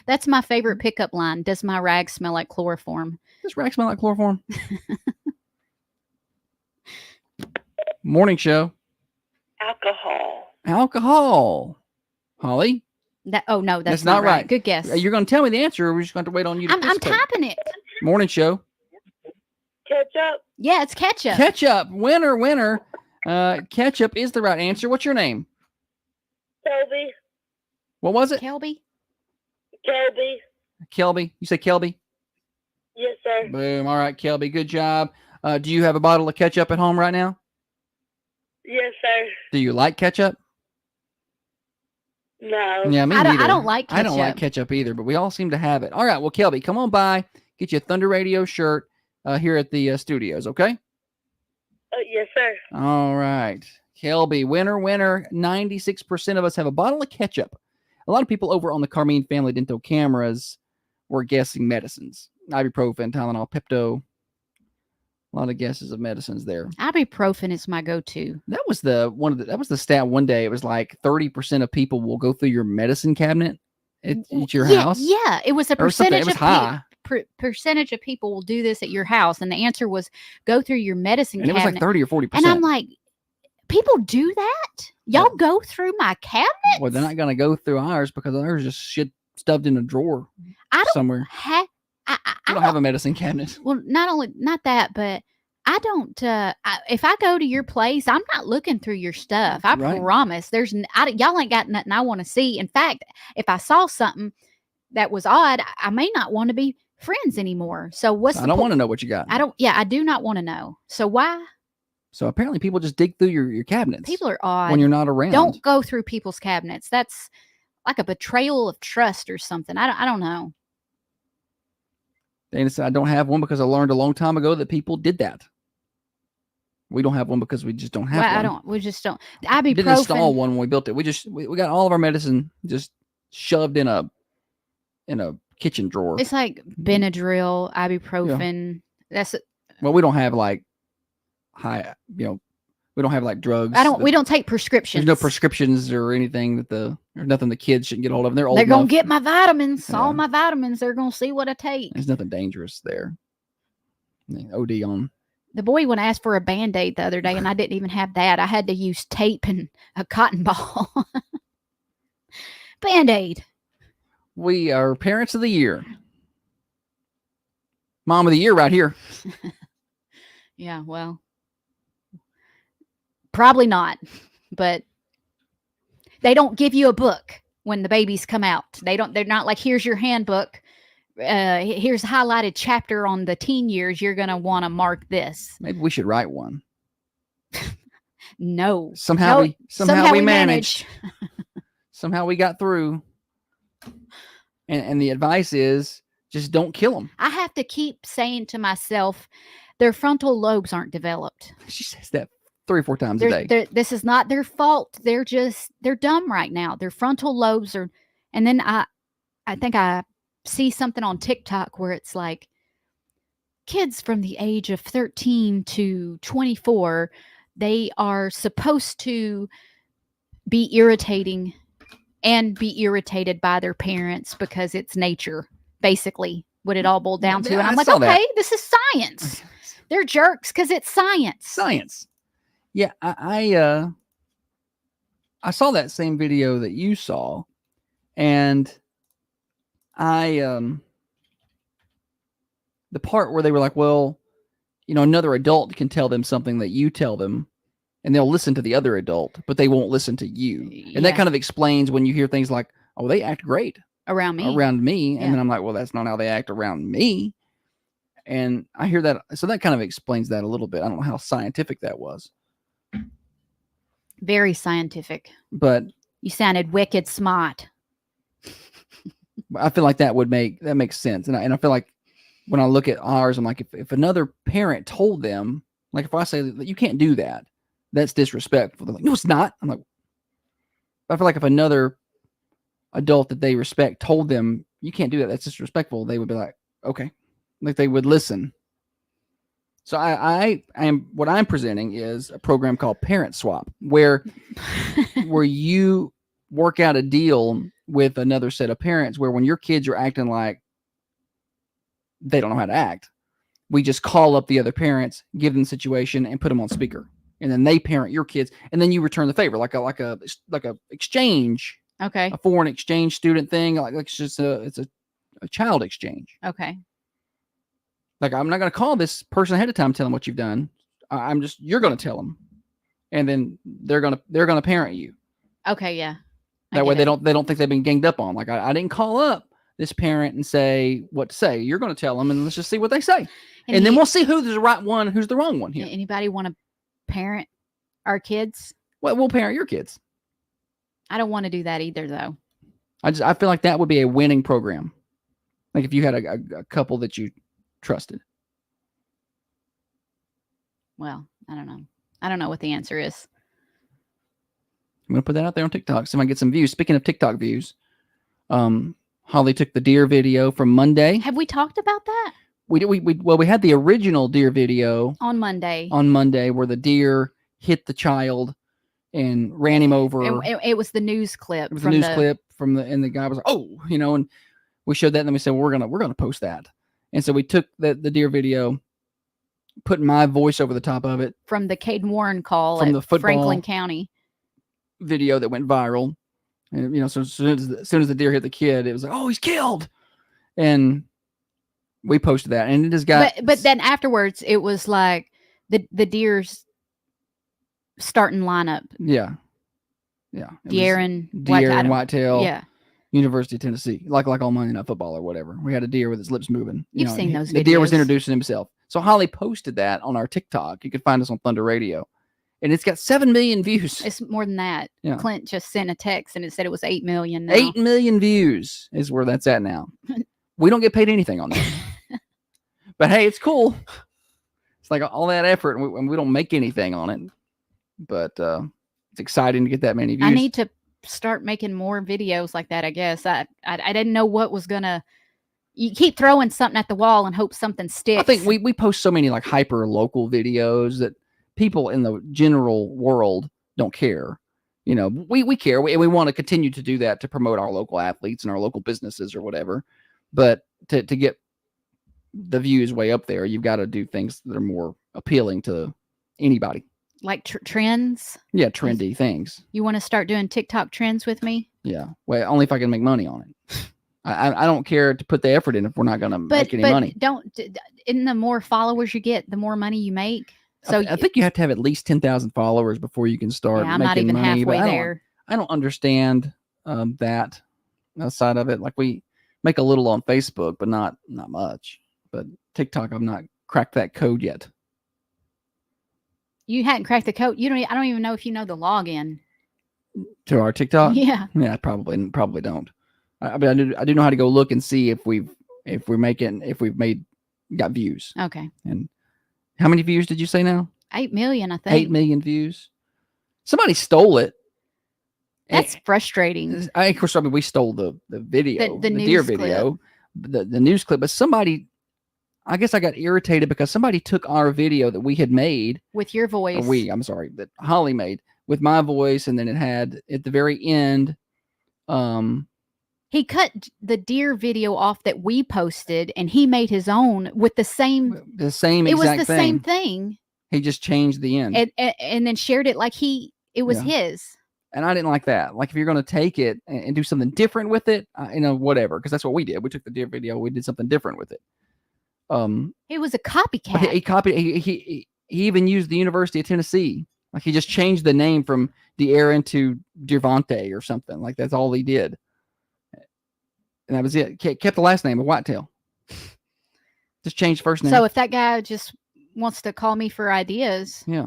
That's my favorite pickup line. Does my rag smell like chloroform?
Does rag smell like chloroform? Morning show. Alcohol. Holly?
No, that's
not right.
Good guess.
You're going to tell me the answer, or we're just going to wait on you to
I'm
participate?
typing it.
Morning show.
Ketchup.
Yeah, it's ketchup.
Ketchup. Winner. Ketchup is the right answer. What's your name?
Kelby.
What was it?
Kelby.
Kelby. You say Kelby?
Yes, sir.
Boom. All right, Kelby. Good job. Do you have a bottle of ketchup at home right now?
Yes, sir.
Do you like ketchup?
No.
Yeah, me
I
neither.
don't like ketchup.
I don't like ketchup either, but we all seem to have it. All right, well, Kelby, come on by. Get you a Thunder Radio shirt here at the studios, okay?
Yes, sir.
All right. Kelby, winner. 96% of us have a bottle of ketchup. A lot of people over on the Carmine Family Dental cameras were guessing medicines. Ibuprofen, Tylenol, Pepto. A lot of guesses of medicines there.
Ibuprofen is my go-to.
That was the stat one day. It was like 30% of people will go through your medicine cabinet at your house.
Yeah, it was a
Or something.
percentage
It was high.
percentage of people will do this at your house, and the answer was go through your medicine
And it
cabinet.
was like 30 or 40%.
And I'm like, people do that? Y'all go through my cabinet?
Well, they're not going to go through ours because ours just shit stuffed in a drawer somewhere. You don't have a medicine cabinet.
Well, not that, but I don't. If I go to your place, I'm not looking through your stuff. I promise. Y'all ain't got nothing I want to see. In fact, if I saw something that was odd, I may not want to be friends anymore. So
I don't want to know what you got.
I do not want to know. So why?
So apparently people just dig through your cabinets.
People are odd
when you're not around.
Don't go through people's cabinets. That's like a betrayal of trust or something. I don't know.
Dana said, I don't have one because I learned a long time ago that people did that. We don't have one because we just don't have one.
We just don't.
We didn't install one when we built it. We got all of our medicine just shoved in a kitchen drawer.
It's like Benadryl, ibuprofen.
Yeah. Well, we don't have like we don't have like drugs.
We don't take prescriptions.
There's no prescriptions or anything there's nothing the kids shouldn't get hold of. They're old.
They're going to get my vitamins. Yeah. All my vitamins. They're going to see what I take.
There's nothing dangerous there. OD on.
The boy went to ask for a Band-Aid the other day, and I didn't even have that. I had to use tape and a cotton ball. Band-Aid.
We are Parents of the Year. Mom of the Year right here.
Yeah, well, probably not. But they don't give you a book when the babies come out. They're not like, here's your handbook. Here's a highlighted chapter on the teen years. You're going to want to mark this.
Maybe we should write one.
No.
Somehow we managed. Somehow we got through. And the advice is just don't kill them.
I have to keep saying to myself, their frontal lobes aren't developed.
She says that 3 or 4 times a day.
This is not their fault. They're dumb right now. Their frontal lobes are. And then I think I see something on TikTok where it's like kids from the age of 13 to 24, they are supposed to be irritating and be irritated by their parents because it's nature, basically, what it all boiled down to. And I'm like, okay, this is science. They're jerks because it's science.
Science. Yeah, I saw that same video that you saw, and the part where they were like, well, another adult can tell them something that you tell them, and they'll listen to the other adult, but they won't listen to you. And that kind of explains when you hear things like, oh, they act great
around me.
Yeah. And then I'm like, well, that's not how they act around me. And I hear that. So that kind of explains that a little bit. I don't know how scientific that was.
Very scientific.
But
you sounded wicked smart.
I feel like that makes sense. And I feel like when I look at ours, I'm like, if another parent told them, like if I say that you can't do that, that's disrespectful. They're like, no, it's not. I'm like, I feel like if another adult that they respect told them you can't do that, that's disrespectful, they would be like, okay, like they would listen. So I am what I'm presenting is a program called Parent Swap, where you work out a deal with another set of parents where when your kids are acting like they don't know how to act, we just call up the other parents, give them the situation, and put them on speaker, and then they parent your kids, and then you return the favor like a exchange,
Okay.
a foreign exchange student thing. Like it's just a child exchange.
Okay.
Like I'm not going to call this person ahead of time, tell them what you've done. You're going to tell them, and then they're going to parent you.
Okay. Yeah.
That way they don't think they've been ganged up on. Like I didn't call up this parent and say what to say. You're going to tell them, and let's just see what they say, and then we'll see who's the right one, who's the wrong one here.
Anybody want to parent our kids?
Well, we'll parent your kids.
I don't want to do that either, though.
I feel like that would be a winning program. Like if you had a couple that you trusted.
Well, I don't know. I don't know what the answer is.
I'm going to put that out there on TikTok so I get some views. Speaking of TikTok views, Holly took the deer video from Monday.
Have we talked about that?
We had the original deer video
on Monday
where the deer hit the child and ran him over.
It was the news clip.
It was the news clip and the guy was like, oh, and we showed that and then we said, well, we're gonna post that. And so we took the deer video, put my voice over the top of it
from the Caden Warren call
from
at
the
Franklin County
video that went viral. And so as soon as the deer hit the kid, it was like, oh, he's killed. And we posted that, and it just got.
But then afterwards, it was like the deer's starting lineup.
Yeah.
Deer and
whitetail.
Yeah.
University of Tennessee, like all Monday Night Football or whatever. We had a deer with his lips moving.
You've seen those videos.
The deer was introducing himself. So Holly posted that on our TikTok. You can find us on Thunder Radio. And it's got 7 million views.
It's more than that.
Yeah.
Clint just sent a text and it said it was 8 million now.
8 million views is where that's at now. We don't get paid anything on that. But hey, it's cool. It's like all that effort and we don't make anything on it. But it's exciting to get that many views.
I need to start making more videos like that, I guess. I didn't know what was gonna. You keep throwing something at the wall and hope something sticks.
I think we post so many like hyper local videos that people in the general world don't care. We care, and we want to continue to do that to promote our local athletes and our local businesses or whatever. But to get the views way up there, you've got to do things that are more appealing to anybody.
Like trends?
Yeah, trendy things.
You want to start doing TikTok trends with me?
Yeah. Well, only if I can make money on it. I don't care to put the effort in if we're not going to make any money.
Isn't the more followers you get, the more money you make? So
I think you have to have at least 10,000 followers before you can start making money. I'm not even
halfway there.
I don't understand that side of it. Like we make a little on Facebook, but not much. But TikTok, I've not cracked that code yet.
You hadn't cracked the code. I don't even know if you know the login
to our TikTok.
Yeah,
I probably don't. I do know how to go look and see if we've got views.
Okay.
And how many views did you say now?
8 million, I think.
8 million views. Somebody stole it.
That's frustrating.
Of course, we stole the video, the deer video, the news clip, but somebody. I guess I got irritated because somebody took our video that we had made
with your voice.
That Holly made with my voice, and then it had at the very end.
He cut the deer video off that we posted, and he made his own with the same.
It
was the same thing.
He just changed the end
and then shared it like it was his.
And I didn't like that. Like if you're going to take it and do something different with it, whatever, because that's what we did. We took the deer video, we did something different with it.
It was a copycat.
He copied. He even used the University of Tennessee. Like he just changed the name from De'Aaron to Devontae or something. Like that's all he did, and that was it. Kept the last name of Whitetail. Just changed first name.
So if that guy just wants to call me for ideas,
yeah,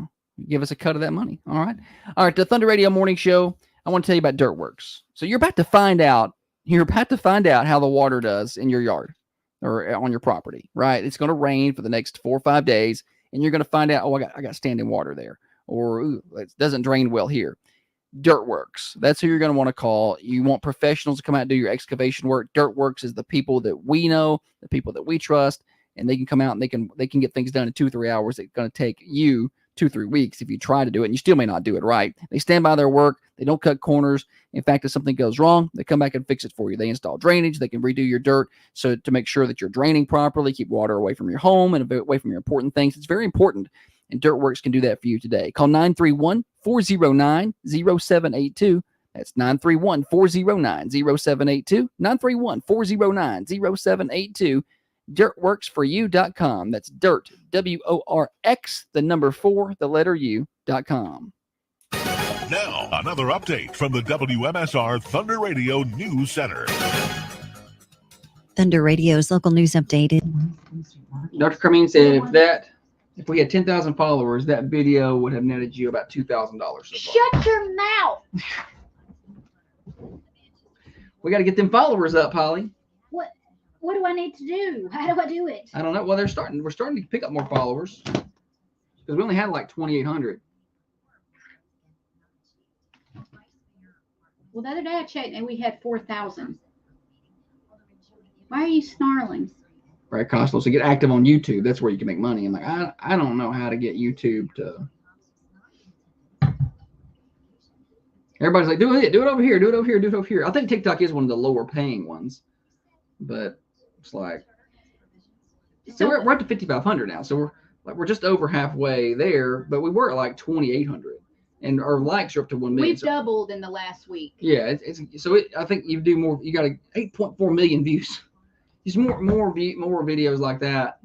give us a cut of that money. All right. The Thunder Radio Morning Show. I want to tell you about Dirtworks. So you're about to find out. How the water does in your yard. Or on your property, right? It's going to rain for the next 4 or 5 days, and you're going to find out, I got standing water there, or it doesn't drain well here. Dirtworks, that's who you're going to want to call. You want professionals to come out and do your excavation work. Dirtworks is the people that we know, the people that we trust, and they can come out and they can get things done in 2 or 3 hours. It's going to take you 2-3 weeks if you try to do it, and you still may not do it right. They stand by their work. They don't cut corners. In fact, if something goes wrong, they come back and fix it for you. They install drainage. They can redo your dirt so to make sure that you're draining properly, keep water away from your home and away from your important things. It's very important, and Dirtworks can do that for you today. Call 931-409-0782. That's 931-409-0782. 931-409-0782. DirtWorksForYou.com. That's dirt, WORX, the number 4, the letter U.com.
Now, another update from the WMSR Thunder Radio News Center.
Thunder Radio's local news update.
Dr. Carmine said if we had 10,000 followers, that video would have netted you about $2,000 so far.
Shut your mouth.
We got to get them followers up, Holly.
What do I need to do? How do I do it?
I don't know. Well, we're starting to pick up more followers because we only had like 2,800.
Well, the other day I checked and we had 4,000. Why are you snarling?
Right, Costello. So get active on YouTube. That's where you can make money. I'm like, I don't know how to get YouTube to. Everybody's like, do it over here, do it over here, do it over here. I think TikTok is one of the lower paying ones, but it's like, so we're up to 5,500 now. So we're just over halfway there, but we were at like 2,800, and our likes are up to 1 million.
We've doubled in the last week.
Yeah, I think you do more. You got 8.4 million views. Just more videos like that.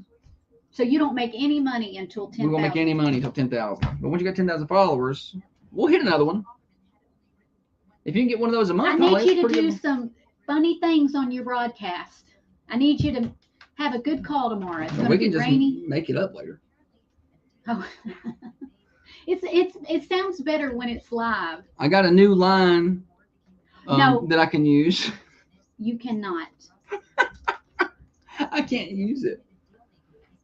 So you don't make any money until 10,000.
We won't make any money until 10,000. But once you got 10,000 followers, we'll hit another one. If you can get one of those a month,
I need you to do some funny things on your broadcast. I need you to have a good call tomorrow. It's going to be rainy.
Just make it up later.
Oh, it sounds better when it's live.
I got a new line that I can use.
You cannot.
I can't use it.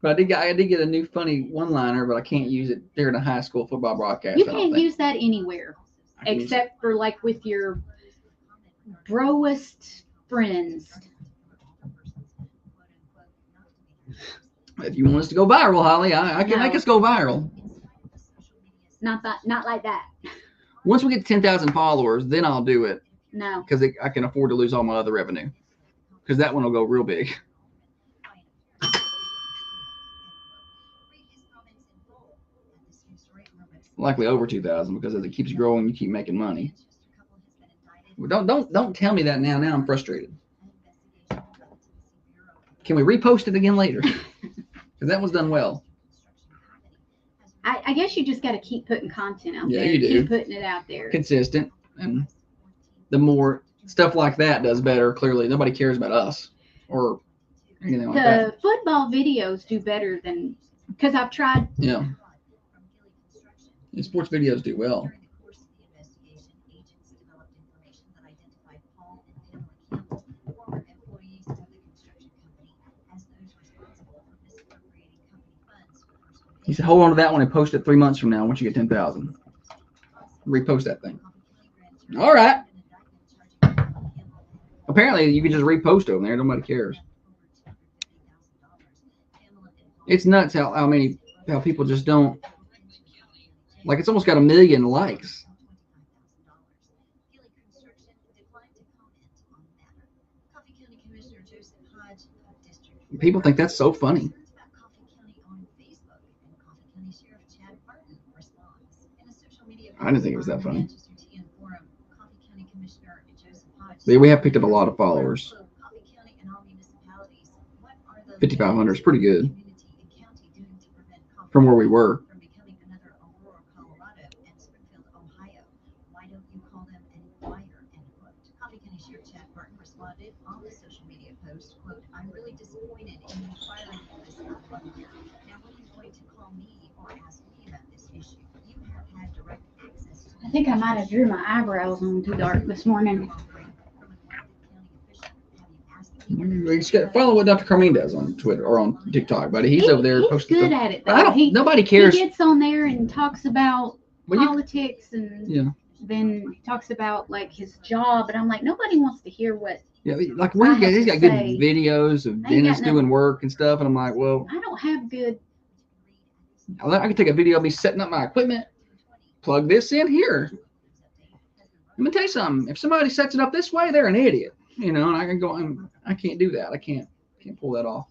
But I did get a new funny one-liner, but I can't use it during a high school football broadcast.
You can't use that anywhere except for like with your broest friends.
If you want us to go viral, Holly, I can make us go viral.
Not like that.
Once we get to 10,000 followers, then I'll do it.
No.
Because I can afford to lose all my other revenue. Because that one will go real big. Likely over 2,000 because as it keeps growing, you keep making money. Well, don't tell me that now. Now I'm frustrated. Can we repost it again later? Because that was done well.
I guess you just got to keep putting content out there.
Yeah, you do.
Keep putting it out there.
Consistent. And the more stuff like that does better, clearly nobody cares about us or anything like that.
The football videos do better than, because I've tried.
Yeah. And sports videos do well. He said, hold on to that one and post it 3 months from now once you get 10,000. Repost that thing. All right. Apparently, you can just repost over there. Nobody cares. It's nuts how people just don't. Like, it's almost got 1 million likes. People think that's so funny. I didn't think it was that funny. But we have picked up a lot of followers. 5,500 is pretty good from where we were.
I think I might have drew my eyebrows on too dark this morning.
Follow what Dr. Carmine does on Twitter or on TikTok, buddy. He's over there posting
good
stuff.
at it, though.
Nobody cares.
He gets on there and talks about politics and then he talks about like his job, and I'm like, nobody wants to hear what. Yeah,
like he's got good videos of dentists doing work and stuff, and I'm like, well,
I don't have good.
I can take a video of me setting up my equipment, plug this in here. Let me tell you something. If somebody sets it up this way, they're an idiot. And I can go, I can't do that. I can't pull that off.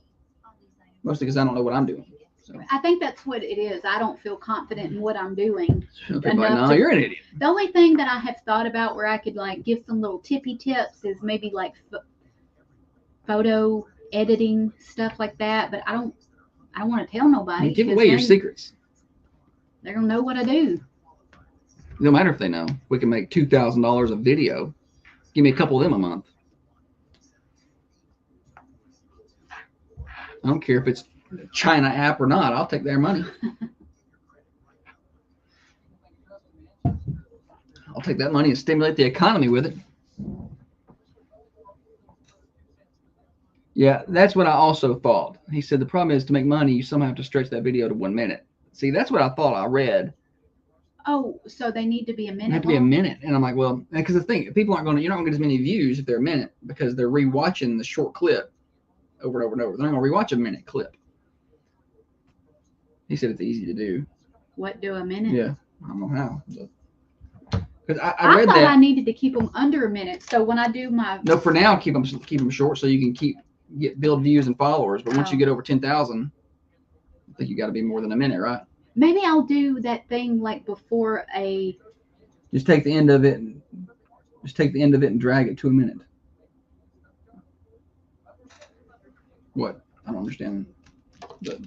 Mostly because I don't know what I'm doing. So.
I think that's what it is. I don't feel confident in what I'm doing.
No, you're an idiot.
The only thing that I have thought about where I could like give some little tippy tips is maybe like photo editing, stuff like that. But I don't want to tell nobody.
Give away your secrets.
They're gonna know what I do.
No matter if they know. We can make $2,000 a video. Give me a couple of them a month. I don't care if it's a China app or not. I'll take their money. I'll take that money and stimulate the economy with it. Yeah, that's what I also thought. He said the problem is to make money, you somehow have to stretch that video to 1 minute. See, that's what I thought I read.
Oh, so they need to be a minute.
They have to be a minute, and I'm like, well, because the thing, people aren't going to, you're not going to get as many views if they're a minute because they're rewatching the short clip over and over and over. They're not going to rewatch a minute clip. He said it's easy to do.
What, do a minute?
Yeah, I don't know how. Because
I
read
thought
that.
I needed to keep them under a minute. So when I do my
No, for now, keep them short so you can build views and followers. But once you get over 10,000, I think you got to be more than a minute, right?
Maybe I'll do that thing like before a.
Just take the end of it and drag it to a minute. What? I don't understand. But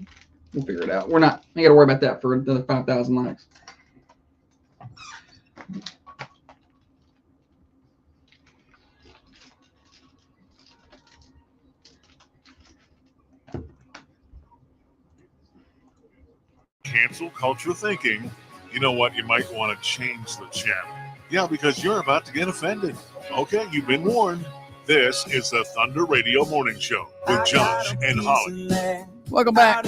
we'll figure it out. I ain't got to worry about that for another 5,000 likes.
Cancel culture thinking. You know what? You might want to change the channel. Yeah, because you're about to get offended. Okay, you've been warned. This is the Thunder Radio Morning Show with Josh and Holly.
Welcome back.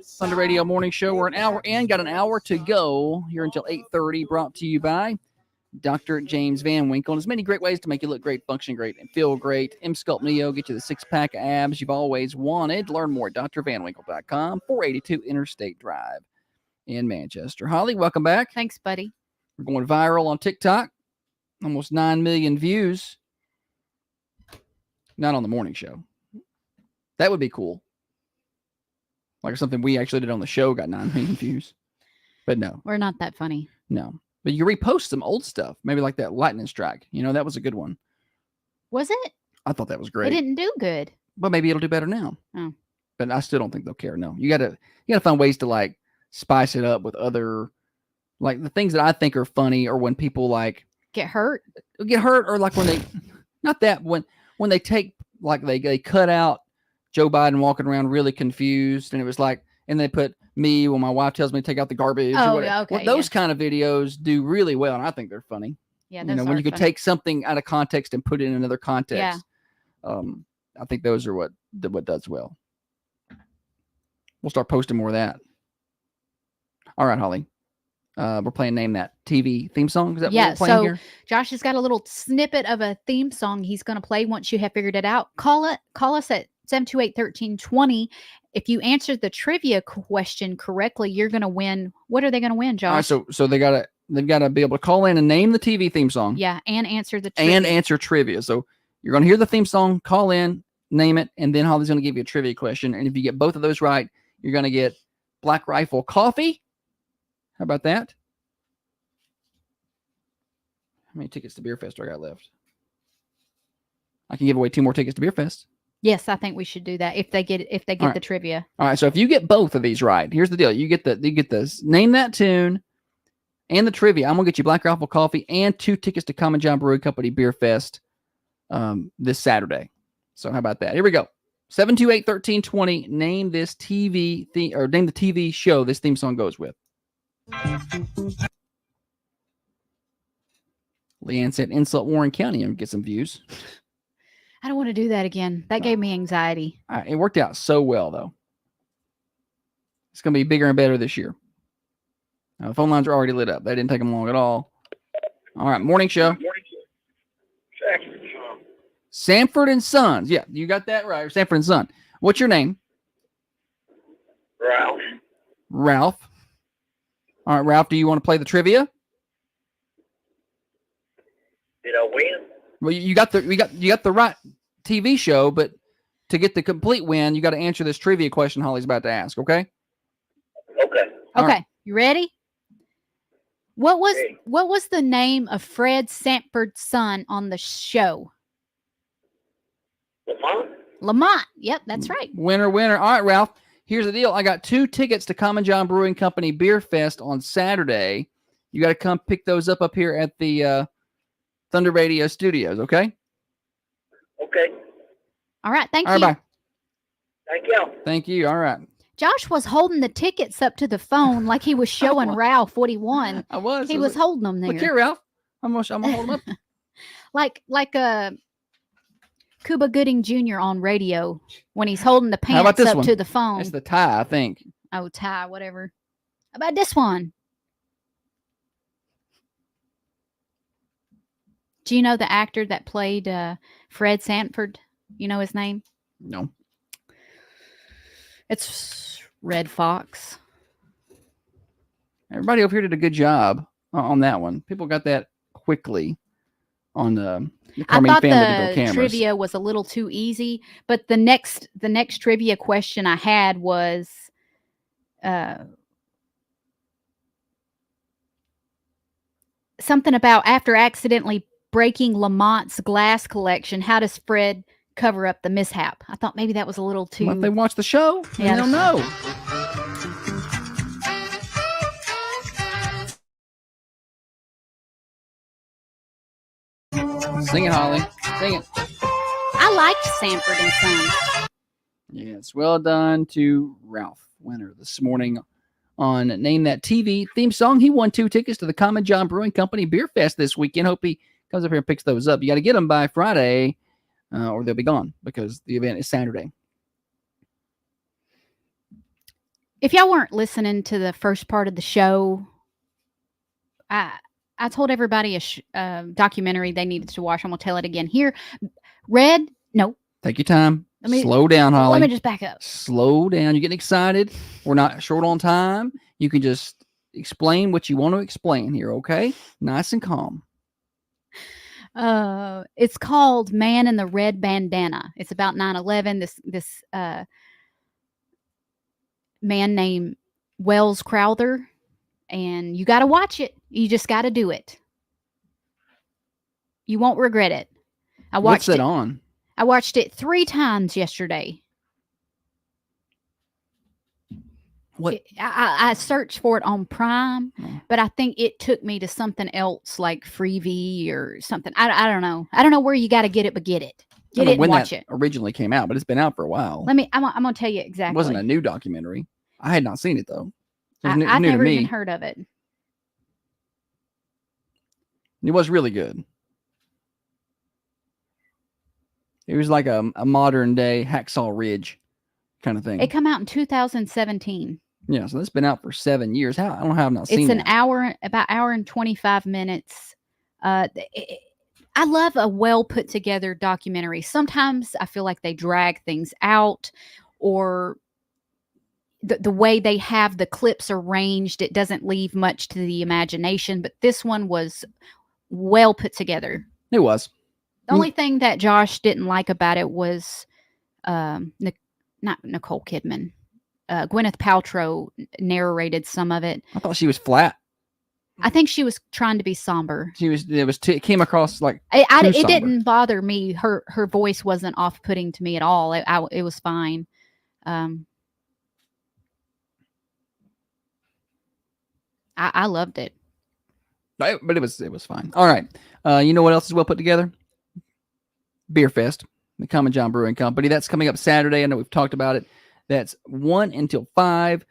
Thunder Radio Morning Show. We're an hour in. Got an hour to go here until 8:30. Brought to you by Dr. James Van Winkle. There's many great ways to make you look great, function great, and feel great. M-Sculpt Neo, get you the six-pack abs you've always wanted. Learn more at drvanwinkle.com, 482 Interstate Drive in Manchester. Holly, welcome back.
Thanks, buddy.
We're going viral on TikTok. Almost 9 million views. Not on the morning show. That would be cool. Like something we actually did on the show got 9 million views. But no.
We're not that funny.
No. But you repost some old stuff. Maybe like that lightning strike. That was a good one.
Was it?
I thought that was great.
It didn't do good.
But maybe it'll do better now.
Oh.
But I still don't think they'll care. No. You gotta find ways to like spice it up with other, like the things that I think are funny, or when people like
get hurt,
or like when they, not that, when they take, like they cut out Joe Biden walking around really confused, and it was like, and they put me when my wife tells me to take out the garbage.
Oh,
or whatever.
okay.
Well, those kind of videos do really well, and I think they're funny.
Yeah,
those when you could take something out of context and put it in another context. Yeah. I think those are what does well. We'll start posting more of that. All right, Holly. We're playing Name That TV theme song. Is that what we're playing here?
Josh has got a little snippet of a theme song he's going to play once you have figured it out. Call us at 728-1320. If you answer the trivia question correctly, you're going to win. What are they going to win, Josh?
All right, so they've got to be able to call in and name the TV theme song.
Yeah, and answer the trivia.
And answer trivia. So you're going to hear the theme song, call in, name it, and then Holly's going to give you a trivia question. And if you get both of those right, you're going to get Black Rifle coffee. How about that? How many tickets to Beer Fest do I got left? I can give away 2 more tickets to Beer Fest.
Yes, I think we should do that if they get
right.
the trivia.
All right, so if you get both of these right, here's the deal: you get this Name That Tune and the trivia. I'm gonna get you Black Rifle coffee and 2 tickets to Common John Brewing Company Beer Fest this Saturday. So how about that? Here we go. 728-1320. Name this TV or name the TV show this theme song goes with. Leanne said insult Warren County and get some views.
I don't want to do that again. That gave me anxiety.
All right, it worked out so well, though. It's going to be bigger and better this year. The phone lines are already lit up. They didn't take them long at all. All right, morning show. Sanford and Sons. Yeah, you got that right. Sanford and Son. What's your name?
Ralph.
Ralph. All right, Ralph, do you want to play the trivia?
Did I win?
Well, you got the right TV show, but to get the complete win, you got to answer this trivia question Holly's about to ask, okay?
Okay.
All
Okay,
right.
you ready? What was the name of Fred Sanford's son on the show?
Lamont?
Lamont. Yep, that's right.
Winner. All right, Ralph. Here's the deal. I got 2 tickets to Common John Brewing Company Beer Fest on Saturday. You got to come pick those up here at the Thunder Radio Studios, okay?
Okay.
All right, thank
All
you.
right, bye.
Thank you.
Thank you. All right.
Josh was holding the tickets up to the phone like he was showing Ralph what he won.
I was.
He was holding them there.
Look here, Ralph. I'm gonna hold them up.
like Cuba Gooding Jr. on radio when he's holding the
How about
pants
this
up
one?
to the phone.
It's the tie, I think.
Oh, tie, whatever. How about this one? Do you know the actor that played Fred Sanford? You know his name?
No.
It's Red Fox.
Everybody over here did a good job on that one. People got that quickly on the
I
Carmine
thought
family digital
the
cameras.
trivia was a little too easy, but the next trivia question I had was something about after accidentally breaking Lamont's glass collection, how does Fred cover up the mishap? I thought maybe that was a little too.
Well, if they watch the show,
Yeah,
they'll know. Sing it, Holly. Sing it.
I liked Sanford and Son.
Yes, well done to Ralph, winner this morning on Name That TV theme song. He won 2 tickets to the Common John Brewing Company Beer Fest this weekend. Hope he comes up here and picks those up. You got to get them by Friday or they'll be gone because the event is Saturday.
If y'all weren't listening to the first part of the show, I told everybody a documentary they needed to watch. I'm going to tell it again here.
Take your time.
Let me-
Slow down, Holly.
Let me just back up.
Slow down. You're getting excited. We're not short on time. You can just explain what you want to explain here, okay? Nice and calm.
It's called Man in the Red Bandana. It's about 9/11. This man named Wells Crowther, and you got to watch it. You just got to do it. You won't regret it.
What's that on?
I watched it 3 times yesterday.
What?
I searched for it on Prime, but I think it took me to something else like Freevee or something. I don't know. I don't know where you got to get it, but get it. Get it and watch it.
Originally came out, but it's been out for a while.
I'm gonna tell you exactly.
It wasn't a new documentary. I had not seen it though.
I've never even heard of it.
It was really good. It was like a modern day Hacksaw Ridge kind of thing.
It came out in 2017.
Yeah, so that's been out for 7 years. I don't know how I've not seen it.
It's about hour and 25 minutes. I love a well put together documentary. Sometimes I feel like they drag things out, or the way they have the clips arranged, it doesn't leave much to the imagination. But this one was well put together.
It was.
The only thing that Josh didn't like about it was not Nicole Kidman. Gwyneth Paltrow narrated some of it.
I thought she was flat.
I think she was trying to be somber.
It came across like
it didn't bother me. Her voice wasn't off-putting to me at all. It was fine. I loved it.
But it was fine. All right. You know what else is well put together? Beer Fest, the Common John Brewing Company. That's coming up Saturday. I know we've talked about it. That's 1 until 5.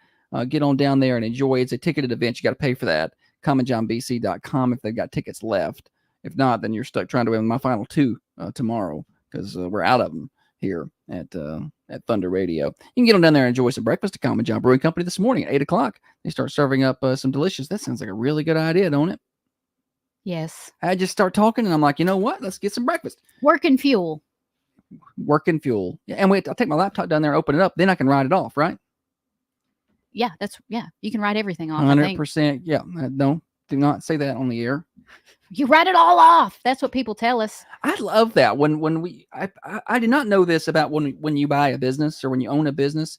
Get on down there and enjoy. It's a ticketed event. You got to pay for that. CommonJohnBC.com if they've got tickets left. If not, then you're stuck trying to win my final 2 tomorrow because we're out of them here at Thunder Radio. You can get on down there and enjoy some breakfast at Common John Brewing Company this morning at 8 o'clock. They start serving up some delicious. That sounds like a really good idea, don't it?
Yes.
I just start talking and I'm like, you know what? Let's get some breakfast.
Working fuel.
Yeah, and I'll take my laptop down there, open it up, then I can write it off, right?
Yeah, you can write everything off. I think
100%. Yeah. No, do not say that on the air.
you write it all off. That's what people tell us.
I love that I did not know this about when you buy a business or when you own a business,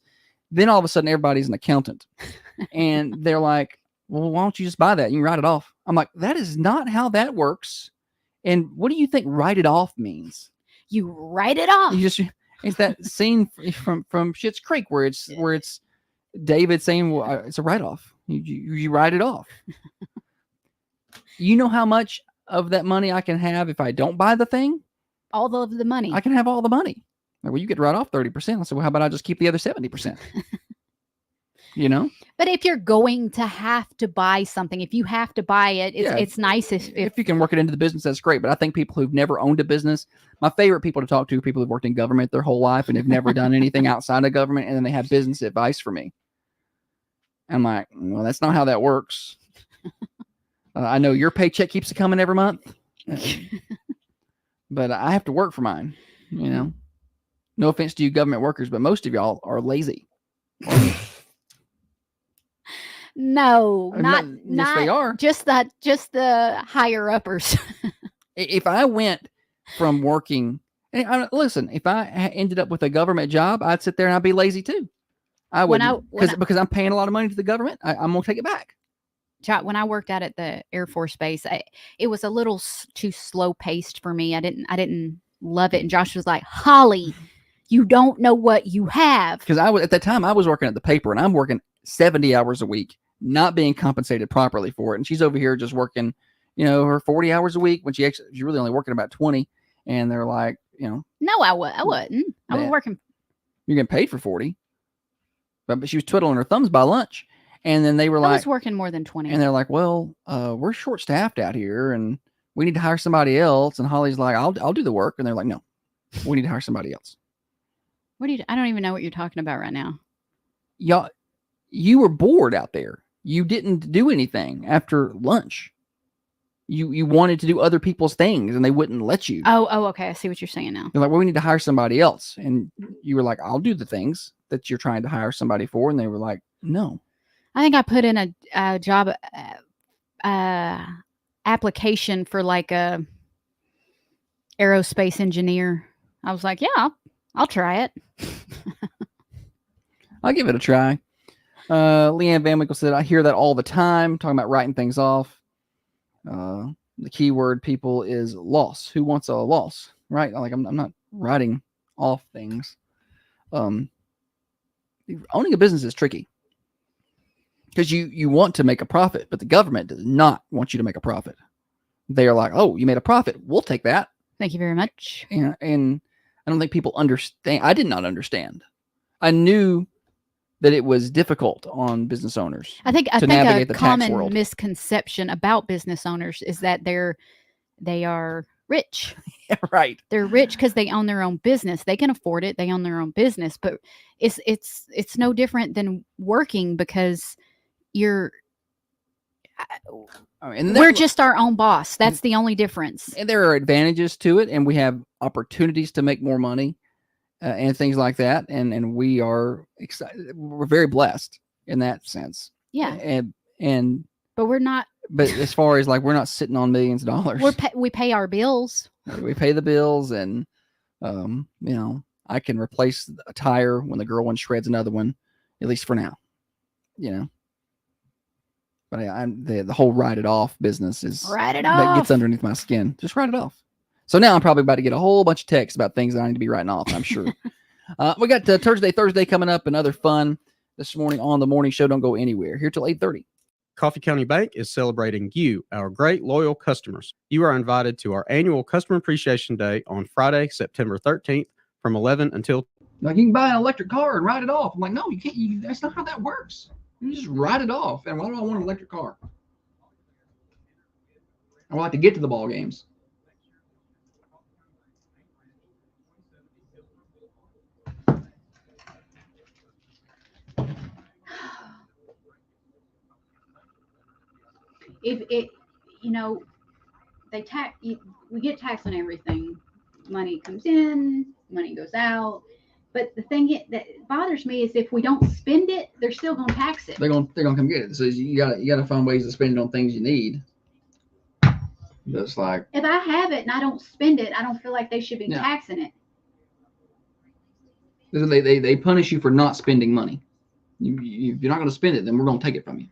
then all of a sudden everybody's an accountant and they're like, well, why don't you just buy that? You can write it off. I'm like, that is not how that works. And what do you think write it off means?
You write it off.
It's that scene from Schitt's Creek where it's David saying, well, it's a write off. You write it off. You know how much of that money I can have if I don't buy the thing?
All of the money.
I can have all the money. Well, you could write off 30%. I said, well, how about I just keep the other 70%? You know?
But if you're going to have to buy something, if you have to buy it, it's nice if
you can work it into the business, that's great. But I think people who've never owned a business, my favorite people to talk to are people who've worked in government their whole life and have never done anything outside of government, and then they have business advice for me. I'm like, well, that's not how that works. I know your paycheck keeps coming every month, but I have to work for mine, you know? No offense to you government workers, but most of y'all are lazy.
No, not
yes, they are.
Just the higher uppers.
If I went from working, listen, if I ended up with a government job, I'd sit there and I'd be lazy too. I would, because I'm paying a lot of money to the government. I'm gonna take it back.
When I worked out at the Air Force Base, it was a little too slow paced for me. I didn't love it. And Josh was like, Holly, you don't know what you have.
Because at that time I was working at the paper and I'm working 70 hours a week, not being compensated properly for it. And she's over here just working, her 40 hours a week when she's really only working about 20. And they're like,
no, I wasn't. I was working.
You're getting paid for 40. But she was twiddling her thumbs by lunch. And then they were like,
I was working more than 20.
And they're like, well, we're short staffed out here and we need to hire somebody else. And Holly's like, I'll do the work. And they're like, no, we need to hire somebody else.
I don't even know what you're talking about right now.
Y'all, you were bored out there. You didn't do anything after lunch. You wanted to do other people's things and they wouldn't let you.
Oh, okay. I see what you're saying now.
They're like, well, we need to hire somebody else. And you were like, I'll do the things that you're trying to hire somebody for. And they were like, no.
I think I put in a job application for like a aerospace engineer. I was like, yeah, I'll try it.
I'll give it a try. Leanne Van Winkle said, I hear that all the time, talking about writing things off. The key word, people, is loss. Who wants a loss, right? Like I'm not writing off things. Owning a business is tricky because you want to make a profit, but the government does not want you to make a profit. They are like, oh, you made a profit. We'll take that.
Thank you very much.
And I don't think people understand. I did not understand. I knew that it was difficult on business owners.
I think a common misconception about business owners is that they are rich.
Yeah, right.
They're rich because they own their own business. They can afford it. They own their own business, but it's no different than working because we're just our own boss. That's the only difference.
And there are advantages to it, and we have opportunities to make more money. And things like that, and we are excited. We're very blessed in that sense.
Yeah,
but
we're not.
But as far as like, we're not sitting on millions of dollars.
We pay our bills.
We pay the bills, and I can replace a tire when the girl one shreds another one, at least for now. But the whole write it off business is that gets underneath my skin. Just write it off. So now I'm probably about to get a whole bunch of texts about things that I need to be writing off, I'm sure. We got Thursday coming up and other fun this morning on the morning show. Don't go anywhere. Here till 8:30.
Coffee County Bank is celebrating you, our great loyal customers. You are invited to our annual Customer Appreciation Day on Friday, September 13th from 11 until...
Like, you can buy an electric car and write it off. I'm like, no, you can't. That's not how that works. You just write it off. And why do I want an electric car? I like to get to the ball games.
If they we get taxed on everything. Money comes in, money goes out. But the thing that bothers me is if we don't spend it, they're still going to tax it.
They're gonna come get it. So you gotta find ways to spend it on things you need. Just like
if I have it and I don't spend it, I don't feel like they should be taxing it.
They punish you for not spending money. If you're not going to spend it, then we're going to take it from you.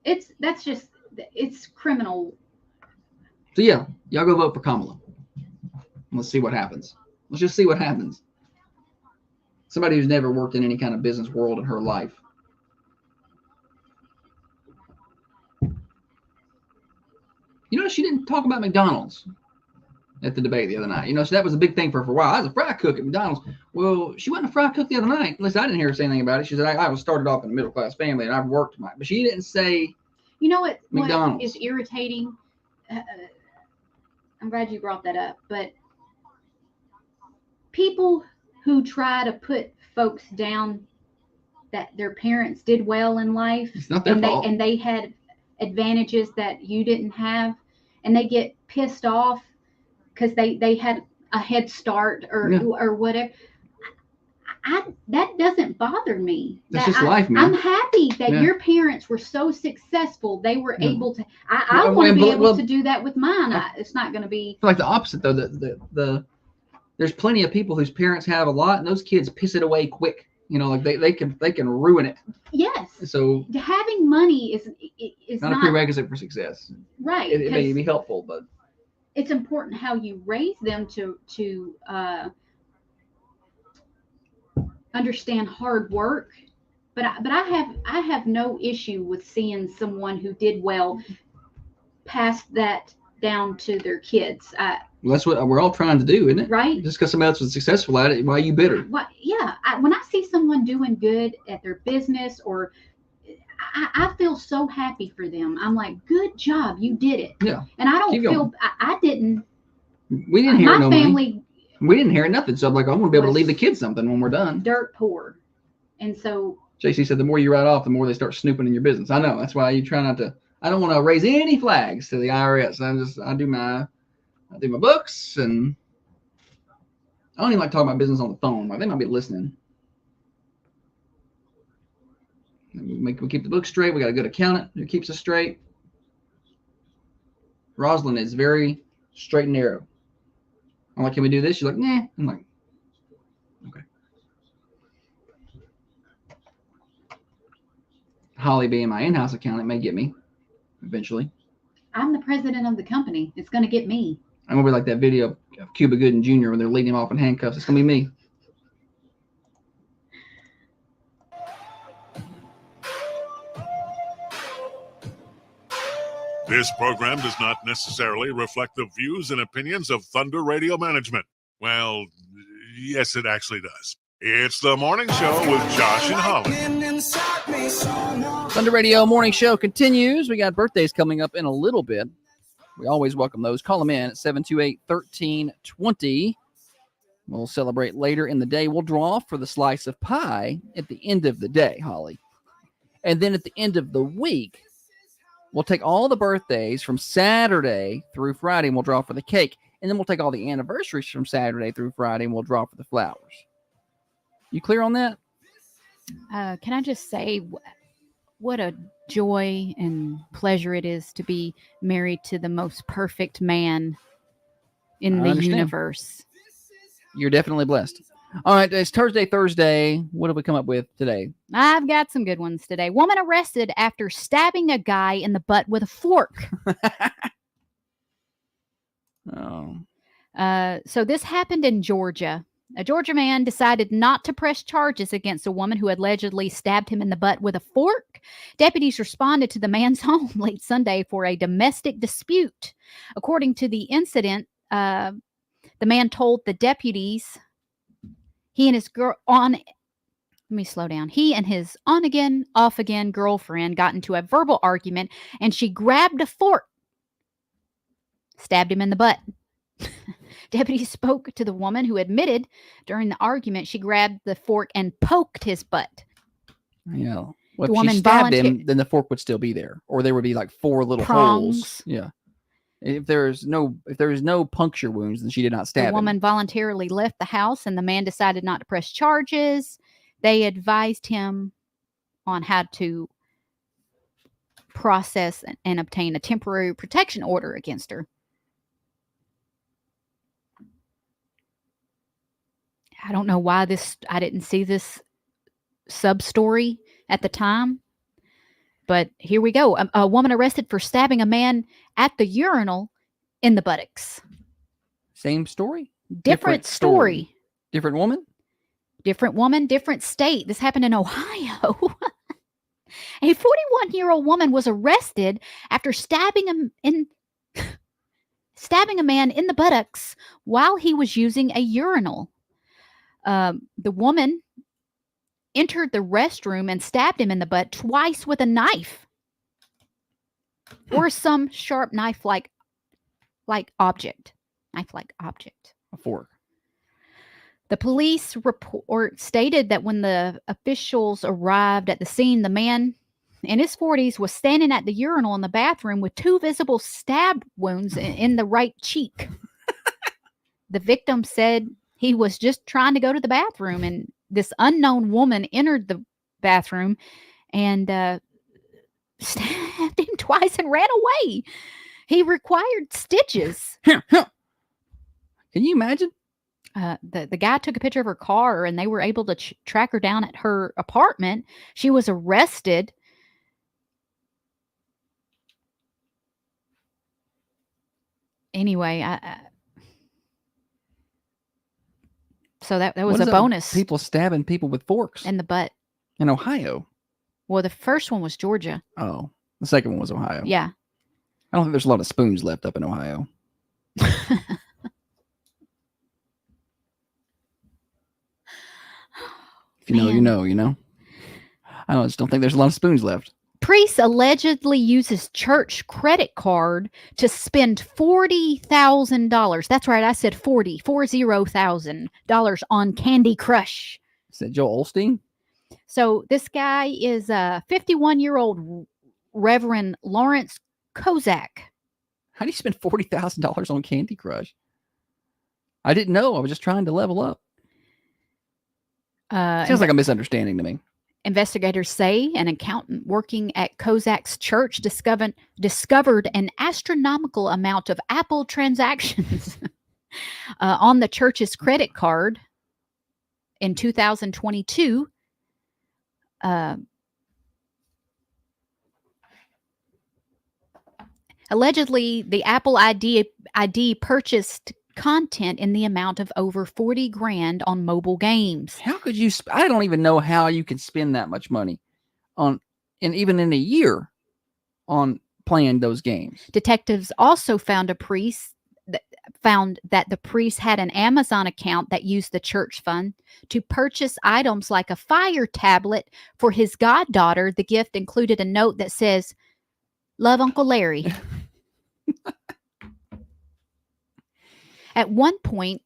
It's criminal.
So yeah, y'all go vote for Kamala. Let's see what happens. Let's just see what happens. Somebody who's never worked in any kind of business world in her life. You know, she didn't talk about McDonald's at the debate the other night. You know, so that was a big thing for her for a while. I was a fry cook at McDonald's. Well, she wasn't a fry cook the other night. At least I didn't hear her say anything about it. She said, I was started off in a middle-class family, and I've worked my... But she didn't say
You know what
McDonald's.
is irritating? I'm glad you brought that up. But people who try to put folks down that their parents did well in life,
it's not their fault.
and they had advantages that you didn't have, and they get pissed off because they had a head start or whatever. That doesn't bother me.
That's just life, man.
I'm happy that your parents were so successful. They were able to. I want to be able to do that with mine. It's not going to be
like the opposite though. There's plenty of people whose parents have a lot, and those kids piss it away quick. You know, like they can ruin it.
Yes.
So
having money is
not a prerequisite for success.
Right.
It may be helpful, but
it's important how you raise them to understand hard work. But I have no issue with seeing someone who did well pass that down to their kids.
That's what we're all trying to do, isn't it?
Right.
Just because somebody else was successful at it, why are you bitter?
Yeah. When I see someone doing good at their business, or I feel so happy for them. I'm like, good job, you did it.
Yeah.
And I don't feel I didn't.
We didn't hear
my family.
We didn't hear nothing. So I'm like, I want to be able to leave the kids something when we're done.
Dirt poor, and so.
JC said, the more you write off, the more they start snooping in your business. I know. That's why you try not to. I don't want to raise any flags to the IRS. I do my books, and I don't even like talking about business on the phone. Like, they might be listening. We keep the books straight. We got a good accountant who keeps us straight. Rosalind is very straight and narrow. I'm like, can we do this? She's like, nah. I'm like, okay. Holly being my in-house accountant may get me eventually.
I'm the president of the company. It's going to get me.
I'm going to be like that video of Cuba Gooding Jr. when they're leading him off in handcuffs. It's going to be me.
This program does not necessarily reflect the views and opinions of Thunder Radio Management. Well, yes, it actually does. It's the morning show with Josh and Holly.
Thunder Radio Morning Show continues. We got birthdays coming up in a little bit. We always welcome those. Call them in at 728-1320. We'll celebrate later in the day. We'll draw for the slice of pie at the end of the day, Holly. And then at the end of the week, we'll take all the birthdays from Saturday through Friday, and we'll draw for the cake. And then we'll take all the anniversaries from Saturday through Friday, and we'll draw for the flowers. You clear on that?
Can I just say what a joy and pleasure it is to be married to the most perfect man in the universe.
You're definitely blessed. All right, it's Thursday. What have we come up with today?
I've got some good ones today. Woman arrested after stabbing a guy in the butt with a fork. So this happened in Georgia. A Georgia man decided not to press charges against a woman who allegedly stabbed him in the butt with a fork. Deputies responded to the man's home late Sunday for a domestic dispute. According to the incident, the man told the deputies he and his on-again, off-again girlfriend got into a verbal argument, and she grabbed a fork, stabbed him in the butt. Deputies spoke to the woman who admitted during the argument she grabbed the fork and poked his butt.
Yeah. Well, if she stabbed him, then the fork would still be there. Or there would be like 4 little holes. Yeah. If there's no puncture wounds, then she did not stab
The
him.
woman voluntarily left the house, and the man decided not to press charges. They advised him on how to process and obtain a temporary protection order against her. I don't know why I didn't see this sub story at the time, but here we go. A woman arrested for stabbing a man at the urinal in the buttocks.
Same story?
Different story.
Different woman?
Different woman, different state. This happened in Ohio. A 41-year-old woman was arrested after stabbing a man in the buttocks while he was using a urinal. The woman entered the restroom and stabbed him in the butt twice with a knife or some sharp knife-like object. Knife-like object.
A fork.
The police report stated that when the officials arrived at the scene, the man in his 40s was standing at the urinal in the bathroom with 2 visible stab wounds in the right cheek. The victim said he was just trying to go to the bathroom, and this unknown woman entered the bathroom and stabbed him twice and ran away. He required stitches.
Can you imagine?
The guy took a picture of her car, and they were able to track her down at her apartment. She was arrested. Anyway, so that was a bonus.
People stabbing people with forks
in the butt
in Ohio.
Well, the first one was Georgia.
Oh, the second one was Ohio.
Yeah.
I don't think there's a lot of spoons left up in Ohio. If you know, you know, you know. I just don't think there's a lot of spoons left.
Priest allegedly uses church credit card to spend $40,000. That's right, I said $40,000 on Candy Crush.
Is that Joel Osteen?
So this guy is a 51-year-old Reverend Lawrence Kozak.
How do you spend $40,000 on Candy Crush? I didn't know. I was just trying to level up. Sounds like a misunderstanding to me.
Investigators say an accountant working at Kozak's church discovered an astronomical amount of Apple transactions on the church's credit card in 2022. Allegedly, the Apple ID purchased content in the amount of over 40 grand on mobile games.
How could you? I don't even know how you can spend that much money even in a year on playing those games.
Detectives also found that the priest had an Amazon account that used the church fund to purchase items like a Fire tablet for his goddaughter. The gift included a note that says, "Love Uncle Larry." At one point,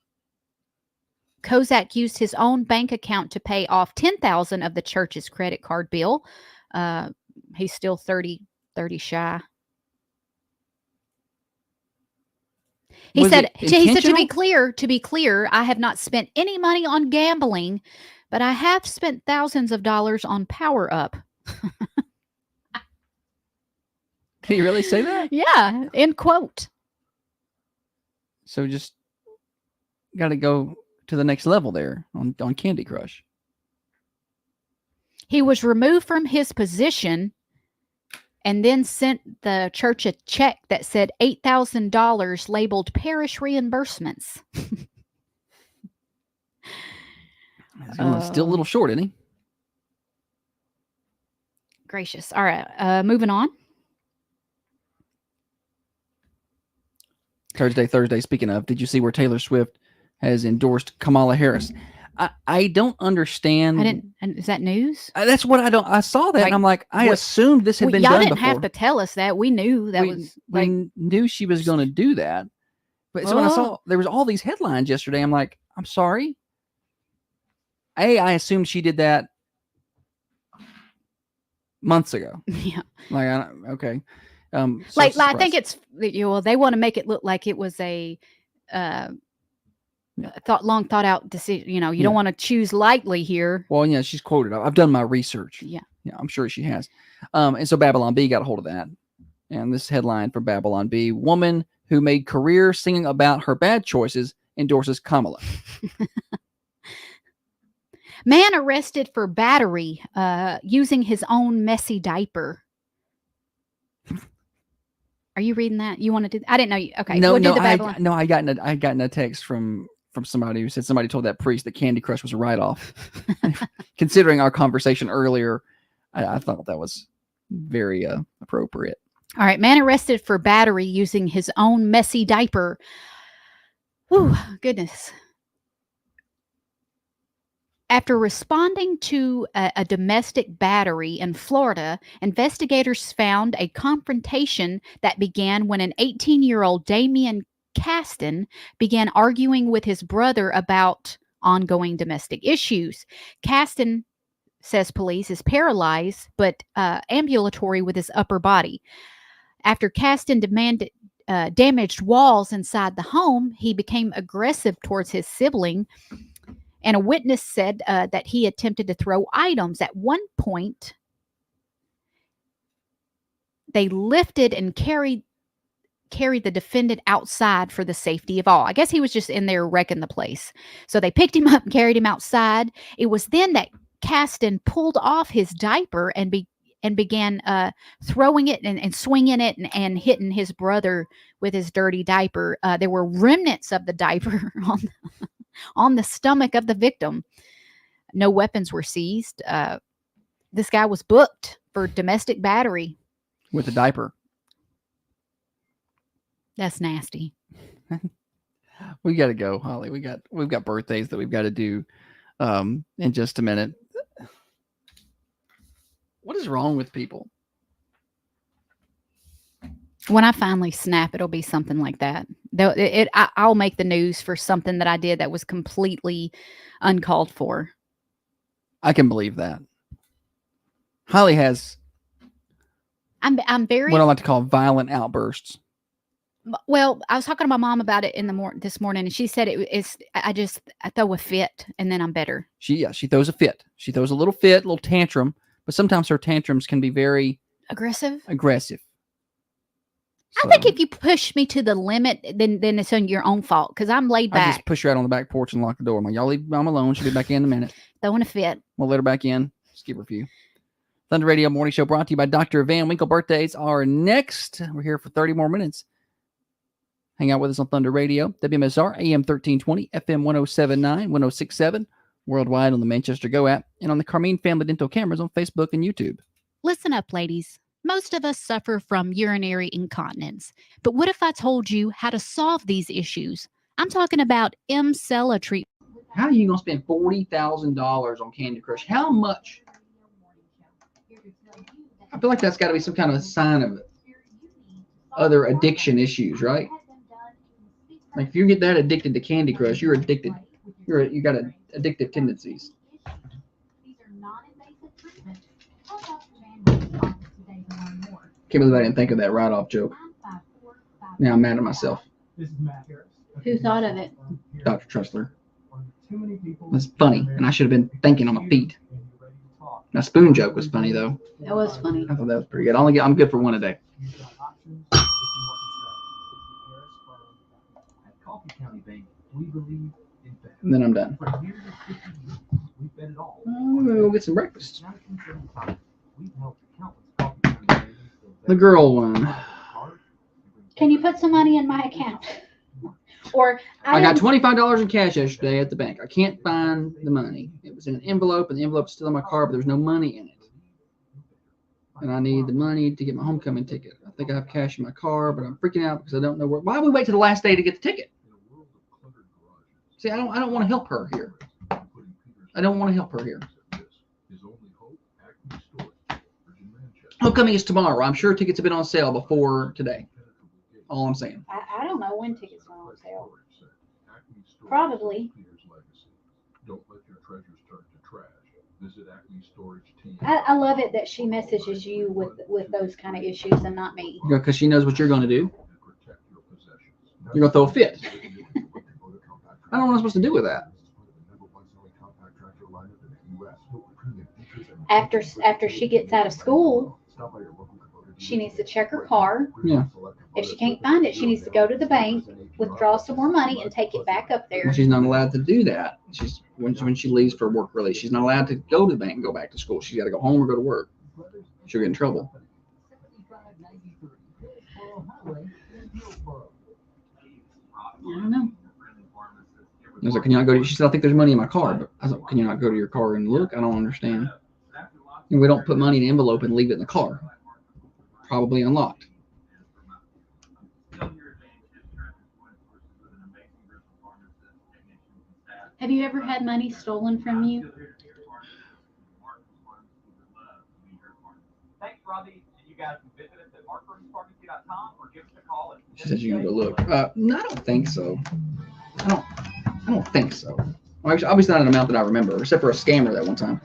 Kozak used his own bank account to pay off $10,000 of the church's credit card bill. He's still 30 shy. He said, to be clear, I have not spent any money on gambling, but I have spent thousands of dollars on Power Up.
Did he really say that?
Yeah, end quote.
So just got to go to the next level there on Candy Crush.
He was removed from his position and then sent the church a check that said $8,000 labeled parish reimbursements.
Still a little short, isn't he?
Gracious. All right, moving on.
Thursday. Speaking of, did you see where Taylor Swift has endorsed Kamala Harris? I don't understand.
I didn't. And is that news?
That's what I don't. I saw that and I'm like, I assumed this had been
y'all
done
didn't
before.
have to tell us that. We knew that
we knew she was going to do that. But so when I saw there was all these headlines yesterday, I'm like, I'm sorry. I assumed she did that months ago.
Yeah.
Like, okay. Social
I think
suppress.
it's they want to make it look like it was a long thought out decision. You
Yeah.
don't want to choose lightly here.
Well, yeah, she's quoted. I've done my research.
Yeah.
Yeah, I'm sure she has. And so Babylon Bee got a hold of that. And this headline for Babylon Bee: Woman who made career singing about her bad choices endorses Kamala.
Man arrested for battery using his own messy diaper. Are you reading that? You want to do? I didn't know you. Okay.
No,
What
no,
did the Babylon?
I got in a text from somebody who said somebody told that priest that Candy Crush was a write-off. Considering our conversation earlier, I thought that was very appropriate.
All right. Man arrested for battery using his own messy diaper. Whew, goodness. After responding to a domestic battery in Florida, investigators found a confrontation that began when an 18-year-old Damian Caston began arguing with his brother about ongoing domestic issues. Caston, says police, is paralyzed but ambulatory with his upper body. After Caston damaged walls inside the home, he became aggressive towards his sibling. And a witness said that he attempted to throw items. At one point, they lifted and carried the defendant outside for the safety of all. I guess he was just in there wrecking the place. So they picked him up and carried him outside. It was then that Caston pulled off his diaper and began throwing it and swinging it and hitting his brother with his dirty diaper. There were remnants of the diaper on the stomach of the victim. No weapons were seized. This guy was booked for domestic battery
with a diaper.
That's nasty.
We got to go, Holly. We've got birthdays that we've got to do in just a minute. What is wrong with people?
When I finally snap, it'll be something like that. I'll make the news for something that I did that was completely uncalled for.
I can believe that. Holly has.
I'm very
what I like to call violent outbursts.
Well, I was talking to my mom about it this morning, and she said I throw a fit and then I'm better.
She throws a fit. She throws a little fit, a little tantrum, but sometimes her tantrums can be very
aggressive.
So,
I think if you push me to the limit, then it's on your own fault because I'm laid back.
I just push her out on the back porch and lock the door. I'm like, y'all leave Mom alone. She'll be back in a minute.
Throwing a fit.
We'll let her back in. Just give her a few. Thunder Radio Morning Show brought to you by Dr. Van Winkle. Birthdays are next. We're here for 30 more minutes. Hang out with us on Thunder Radio, WMSR, AM 1320, FM 1079, 1067, worldwide on the Manchester Go app, and on the Carmine Family Dental cameras on Facebook and YouTube.
Listen up, ladies. Most of us suffer from urinary incontinence. But what if I told you how to solve these issues? I'm talking about Emcella treatment.
How are you going to spend $40,000 on Candy Crush? How much? I feel like that's got to be some kind of a sign of other addiction issues, right? Like if you get that addicted to Candy Crush, you're addicted. You got addictive tendencies. Can't believe I didn't think of that write-off joke. Now I'm mad at myself.
Who thought of it?
Dr. Tressler. It's funny, and I should have been thinking on my feet. My spoon joke was funny, though.
That was funny.
I thought that was pretty good. I'm good for one a day. And then I'm done. I'm gonna go get some breakfast. The girl one.
Can you put some money in my account? Or
I got $25 in cash yesterday at the bank. I can't find the money. It was in an envelope, and the envelope's still in my car, but there's no money in it. And I need the money to get my homecoming ticket. I think I have cash in my car, but I'm freaking out because I don't know where. Why would we wait to the last day to get the ticket? See, I don't want to help her here. I don't want to help her here. Homecoming is tomorrow. I'm sure tickets have been on sale before today. All I'm saying.
I don't know when tickets are on sale. Probably.
Visit Acme Storage Team.
I love it that she messages you with those kind of issues and not me.
Because she knows what you're going to do.
And protect your possessions.
You're going to throw a fit. I don't know what I'm supposed to do with that.
After she gets out of school, she needs to check her car.
Yeah.
If she can't find it, she needs to go to the bank, withdraw some more money, and take it back up there.
Well, she's not allowed to do that. She's when she leaves for work release, she's not allowed to go to the bank and go back to school. She's got to go home or go to work. She'll get in trouble.
I don't know.
I was like, can you not go to, she said, I think there's money in my car. But I was like, can you not go to your car and look? I don't understand. And we don't put money in an envelope and leave it in the car. Probably unlocked.
Have you ever had money stolen from you?
Thanks, Robbie. You guys can visit us at markversusbarbecue.com or give us a call at
She said you can go look. No, I don't think so. I don't think so. Obviously not an amount that I remember, except for a scammer that one time.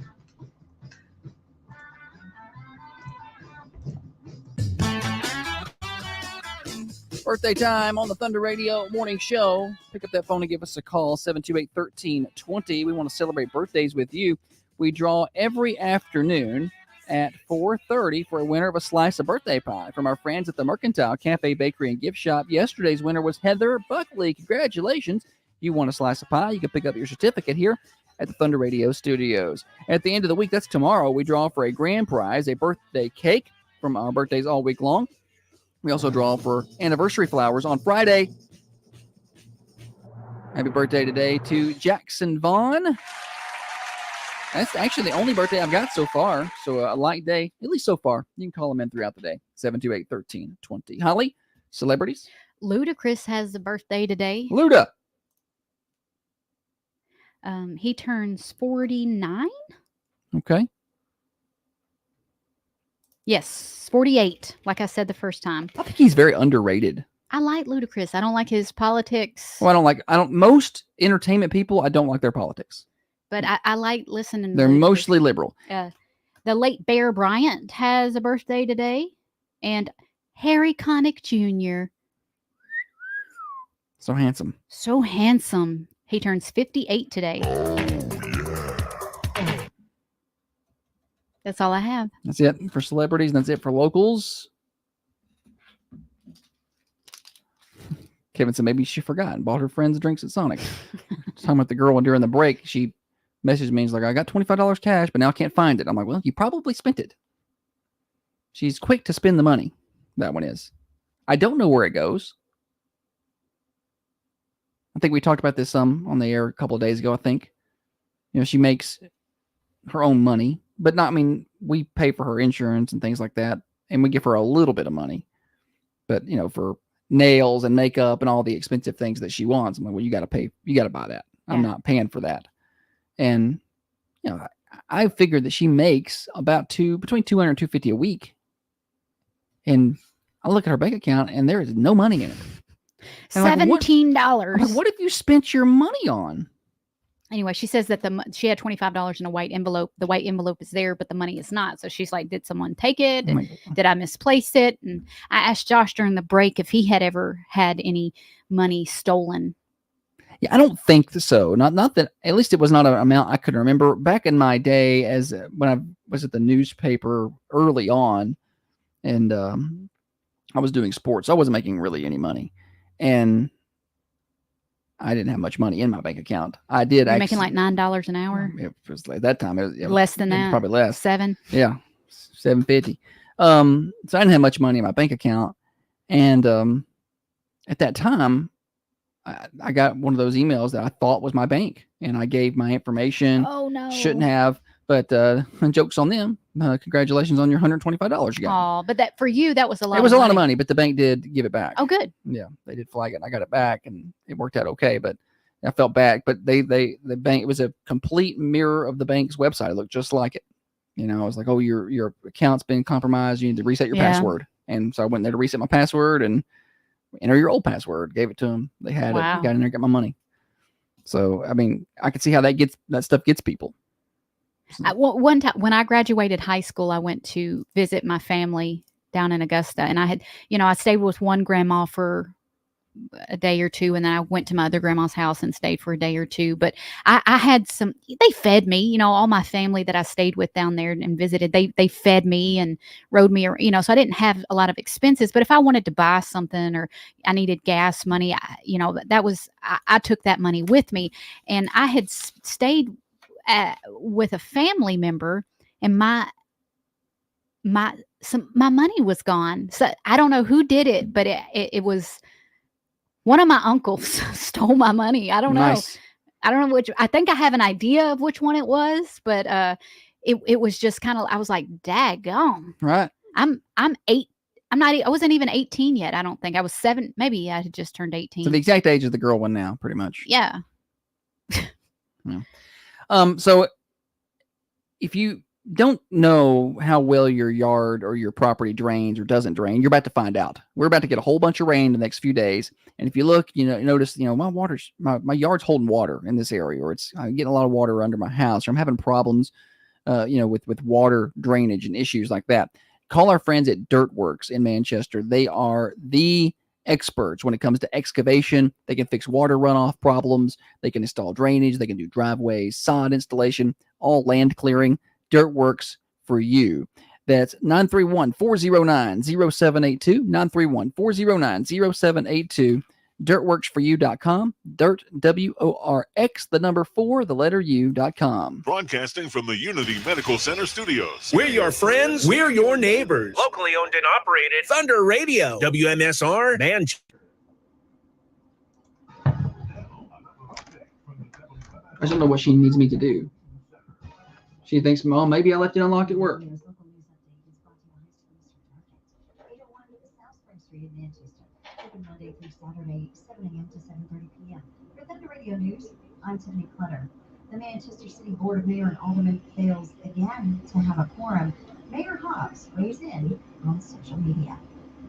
Birthday time on the Thunder Radio Morning Show. Pick up that phone and give us a call, 728-1320. We want to celebrate birthdays with you. We draw every afternoon at 4:30 for a winner of a slice of birthday pie from our friends at the Mercantile Cafe, Bakery, and Gift Shop. Yesterday's winner was Heather Buckley. Congratulations. You won a slice of pie. You can pick up your certificate here at the Thunder Radio Studios. At the end of the week, that's tomorrow, we draw for a grand prize, a birthday cake from our birthdays all week long. We also draw for anniversary flowers on Friday. Happy birthday today to Jackson Vaughn. That's actually the only birthday I've got so far. So a light day, at least so far. You can call them in throughout the day. 728-1320. Holly, celebrities?
Ludacris has a birthday today.
Luda.
He turns 49.
Okay.
Yes, 48. Like I said the first time.
I think he's very underrated.
I like Ludacris. I don't like his politics.
Well, most entertainment people, I don't like their politics.
But I like listening.
They're mostly liberal.
The late Bear Bryant has a birthday today. And Harry Connick Jr.
So handsome.
So handsome. He turns 58 today. That's all I have.
That's it for celebrities, and that's it for locals. Kevin said maybe she forgot and bought her friends drinks at Sonic. Talking about the girl during the break, she messaged me and was like, I got $25 cash, but now I can't find it. I'm like, well, you probably spent it. She's quick to spend the money. That one is. I don't know where it goes. I think we talked about this some on the air a couple of days ago, I think. She makes her own money, but we pay for her insurance and things like that, and we give her a little bit of money. But, for nails and makeup and all the expensive things that she wants, I'm like, well, you got to pay, you got to buy that. Yeah. I'm not paying for that. And, I figured that she makes about between $200 and $250 a week. And I look at her bank account and there is no money in it.
$17.
What have you spent your money on?
Anyway, she says that she had $25 in a white envelope. The white envelope is there, but the money is not. So she's like, did someone take it? Did I misplace it? And I asked Josh during the break if he had ever had any money stolen.
Yeah, I don't think so. Not that, at least it was not an amount I could remember. Back in my day, when I was at the newspaper early on, and I was doing sports, I wasn't making really any money. And I didn't have much money in my bank account. I did
You're making like $9 an hour.
It was like that time.
Less than that.
Probably less.
$7.
Yeah, $7.50. So I didn't have much money in my bank account, and at that time, I got one of those emails that I thought was my bank, and I gave my information.
Oh no!
Shouldn't have, but jokes on them. Congratulations on your $125 you got.
Oh, but that for you, that was a lot.
It was a lot of money, but the bank did give it back.
Oh, good.
Yeah, they did flag it, and I got it back, and it worked out okay. But I felt bad. But the bank, it was a complete mirror of the bank's website. It looked just like it. I was like, oh, your account's been compromised. You need to reset your password. And so I went there to reset my password and enter your old password. Gave it to them. They had it. Got in there, got my money. So I could see how that stuff gets people.
One time when I graduated high school, I went to visit my family down in Augusta, and I had, I stayed with one grandma for a day or two, and then I went to my other grandma's house and stayed for a day or two. But I had they fed me, all my family that I stayed with down there and visited, they fed me and rode me, so I didn't have a lot of expenses. But if I wanted to buy something or I needed gas money, I took that money with me. And I had stayed with a family member, and my money was gone. So I don't know who did it, but it was one of my uncles stole my money. I don't know.
Nice.
I don't know which. I think I have an idea of which one it was, but it was just kind of. I was like, daggone.
Right.
I'm 8. I wasn't even 18 yet. I don't think I was 7. Maybe I had just turned 18.
So the exact age of the girl one now, pretty much.
Yeah.
Yeah. So if you don't know how well your yard or your property drains or doesn't drain, you're about to find out. We're about to get a whole bunch of rain in the next few days. And if you look, notice, my yard's holding water in this area, or I'm getting a lot of water under my house, or I'm having problems, with water drainage and issues like that. Call our friends at Dirtworks in Manchester. They are the experts when it comes to excavation. They can fix water runoff problems. They can install drainage. They can do driveways, sod installation, all land clearing. Dirtworks for you. That's 931-409-0782, 931-409-0782, dirtworksforyou.com, dirt, WORX, the number 4, the letter U.com.
Broadcasting from the Unity Medical Center studios.
We're your friends. We're your neighbors. Locally owned and operated. Thunder Radio. WMSR.
I don't know what she needs me to do. She thinks, Mom, maybe I left it unlocked at work.
Monday through Saturday, 7 a.m. to 7:30 p.m. For Thunder Radio News, I'm Tiffany Clutter. The Manchester City Board of Mayor and Aldermen fails again to have a quorum. Mayor Hobbs weighs in on social media.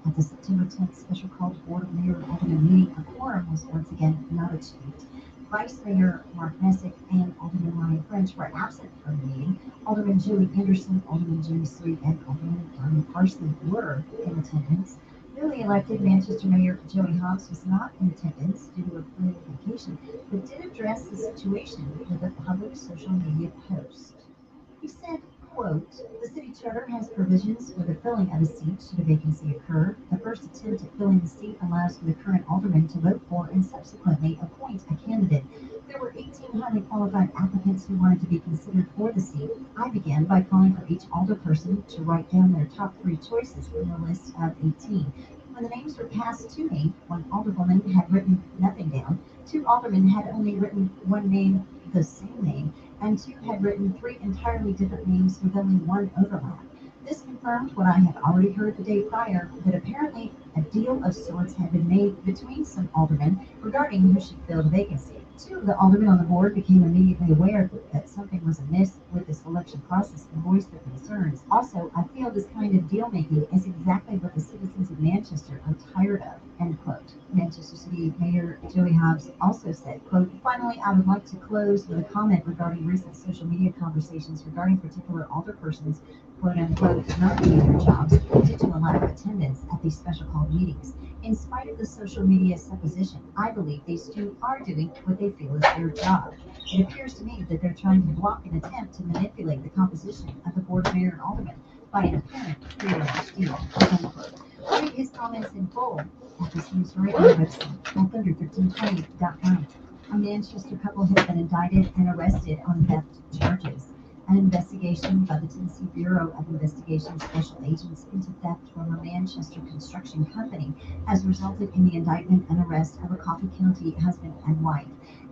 At the September 10th special called Board of Mayor and Aldermen meeting, a quorum was once again not achieved. Vice Mayor Mark Messick and Alderman Ryan French were absent from the meeting. Alderman Joey Anderson, Alderman Jimmy Sweet, and Alderman Donnie Parsley were in attendance. Newly elected Manchester Mayor Joey Hobbs was not in attendance due to a planned vacation, but did address the situation with a public social media post. He said, quote, "The city charter has provisions for the filling of a seat should a vacancy occur. The first attempt at filling the seat allows for the current alderman to vote for and subsequently appoint a candidate. There were 18 highly qualified applicants who wanted to be considered for the seat. I began by calling for each alderperson to write down their top 3 choices from the list of 18. When the names were passed to me, one alderwoman had written nothing down, 2 aldermen had only written one name, the same name, and 2 had written 3 entirely different names with only 1 overlap. This confirmed what I had already heard the day prior, that apparently a deal of sorts had been made between some aldermen regarding who should fill the vacancy. 2 of the aldermen on the board became immediately aware that something was amiss with the selection process and voiced their concerns. Also, I feel this kind of deal making is exactly what the citizens of Manchester are tired of, end quote. Manchester City Mayor Joey Hobbs also said, quote, "Finally, I would like to close with a comment regarding recent social media conversations regarding particular alderpersons, quote unquote, not doing their jobs due to a lack of attendance at these special called meetings. In spite of the social media supposition, I believe these 2 are doing what they feel is their job. It appears to me that they're trying to block an attempt to manipulate the composition of the Board of Mayor and Aldermen by an apparent prearranged deal," end quote. Read his comments in full at this news radio website at thunder1320.com. A Manchester couple has been indicted and arrested on theft charges. An investigation by the Tennessee Bureau of Investigation Special Agents into theft from a Manchester construction company has resulted in the indictment and arrest of a Coffee County husband and wife.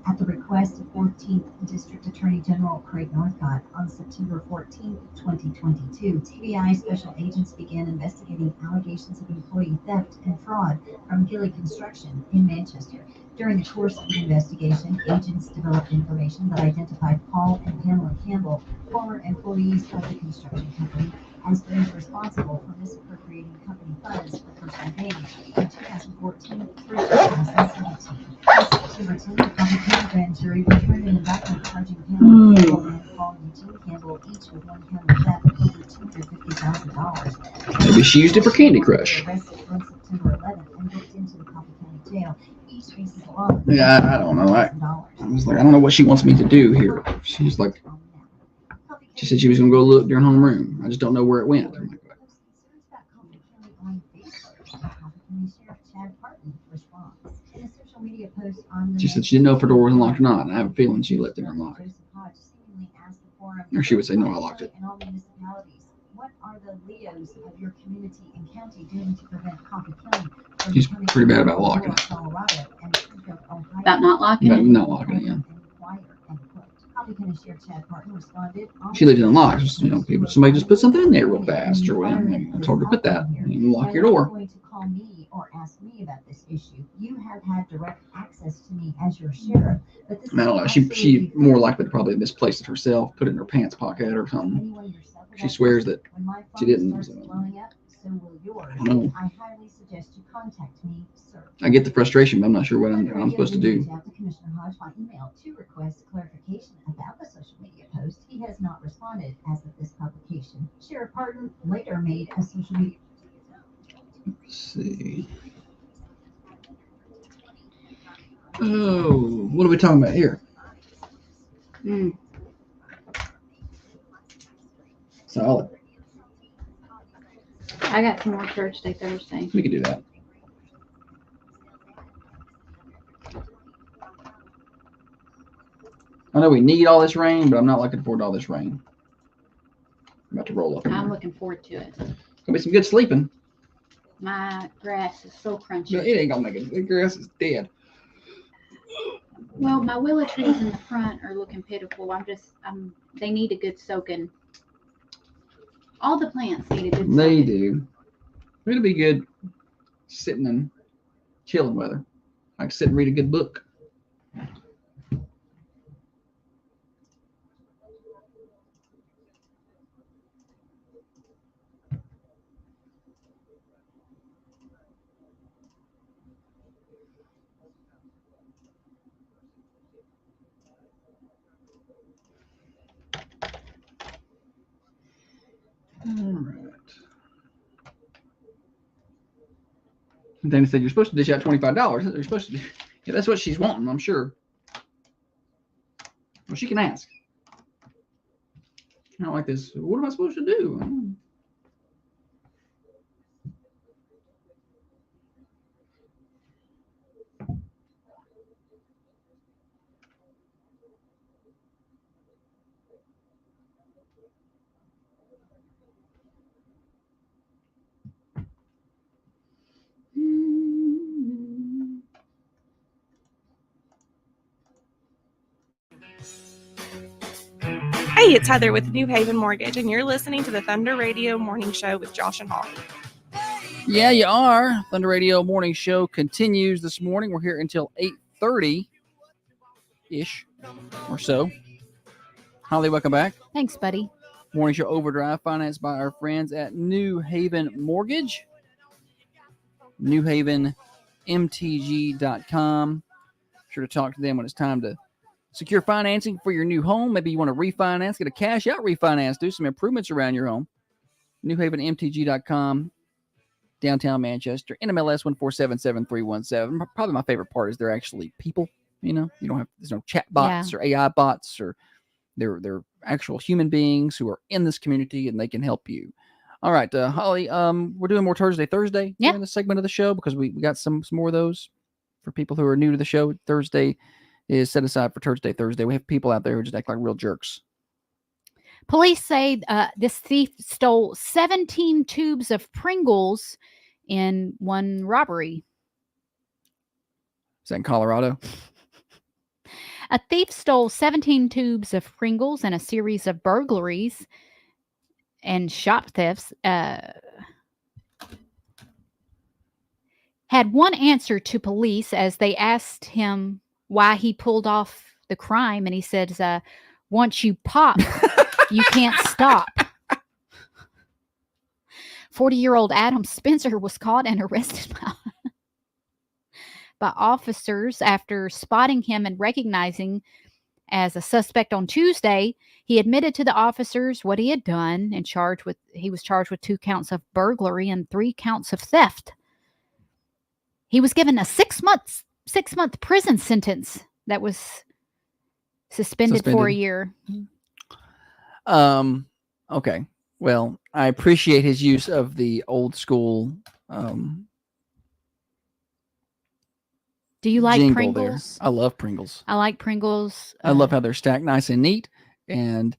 At the request of 14th District Attorney General Craig Northcott on September 14, 2022, TBI special agents began investigating allegations of employee theft and fraud from Gilly Construction in Manchester. During the course of the investigation, agents developed information that identified Paul and Pamela Campbell, former employees of the construction company, as those responsible for misappropriating company funds for personal gain from 2014 through 2017. On September 10, the Coffee County grand jury returned an indictment charging Pamela Campbell and Paul Eugene Campbell with one count of theft over $250,000.
Maybe she used it for Candy Crush.
Arrested on September 11th and booked into the Coffee County Jail. Each faces a lot.
Yeah, I don't know. I was like, I don't know what she wants me to do here. She's like, she said she was going to go look during homeroom. I just don't know where it went. I'm like, she said she didn't know if her door was unlocked or not, and I have a feeling she left it unlocked. Or she would say, no, I locked it.
What are the Leos of your community and county doing to prevent coffee killing?
She's pretty bad about locking it.
About not locking it?
Not locking it, yeah. She lived in a lock. You know, people, somebody just put something in there real fast, or whatever. I told her to put that. You lock your door.
Going to call me or ask me about this issue. You have had direct access to me as your sheriff, but this
I don't know. She more likely to probably misplaced it herself, put it in her pants pocket or something. She swears that she didn't. So.
So will yours.
I don't know.
I highly suggest you contact me, sir.
I get the frustration, but I'm not sure what I'm supposed to do.
Commissioner Hodge by email to request clarification about the social media post. He has not responded as of this publication. Sheriff Parton later made a social media.
Let's see. Oh, what are we talking about here? Solid.
I got some more church day Thursday.
We could do that. I know we need all this rain, but I'm not looking forward to all this rain. I'm about to roll up.
I'm looking forward to it.
Gonna be some good sleeping.
My grass is so crunchy.
No, it ain't gonna make it. The grass is dead.
Well, my willow trees in the front are looking pitiful. They need a good soaking. All the plants need a good soaking.
They do. It'll be good sitting in chilling weather. I can sit and read a good book. All right. And then they said, you're supposed to dish out $25. They're supposed to do. Yeah, that's what she's wanting, I'm sure. Well, she can ask. Not like this. What am I supposed to do?
Hey, it's Heather with New Haven Mortgage, and you're listening to the Thunder Radio Morning Show with Josh and Holly.
Yeah, you are. Thunder Radio Morning Show continues this morning. We're here until 8:30-ish or so. Holly, welcome back.
Thanks, buddy.
Morning Show Overdrive, financed by our friends at New Haven Mortgage. NewHavenMTG.com. Sure to talk to them when it's time to secure financing for your new home. Maybe you want to refinance, get a cash out refinance, do some improvements around your home. NewHavenMTG.com, downtown Manchester, NMLS 1477317. Probably my favorite part is they're actually people. You know, you don't have, there's no chat bots or AI bots, or they're actual human beings who are in this community and they can help you. All right, Holly, we're doing more Thursday during this segment of the show because we got some more of those for people who are new to the show. Thursday is set aside for Thursday. We have people out there who just act like real jerks.
Police say this thief stole 17 tubes of Pringles in one robbery.
Is that in Colorado?
A thief stole 17 tubes of Pringles in a series of burglaries and shop thefts. Had one answer to police as they asked him why he pulled off the crime, and he says, once you pop, you can't stop. 40-year-old Adam Spencer was caught and arrested by officers after spotting him and recognizing As a suspect on Tuesday, he admitted to the officers what he had done and he was charged with 2 counts of burglary and 3 counts of theft. He was given a 6-month prison sentence that was suspended for a year.
Okay. Well, I appreciate his use of the old school
Do you like
jingle
Pringles?
there. I love Pringles.
I like Pringles.
I love how they're stacked nice and neat, and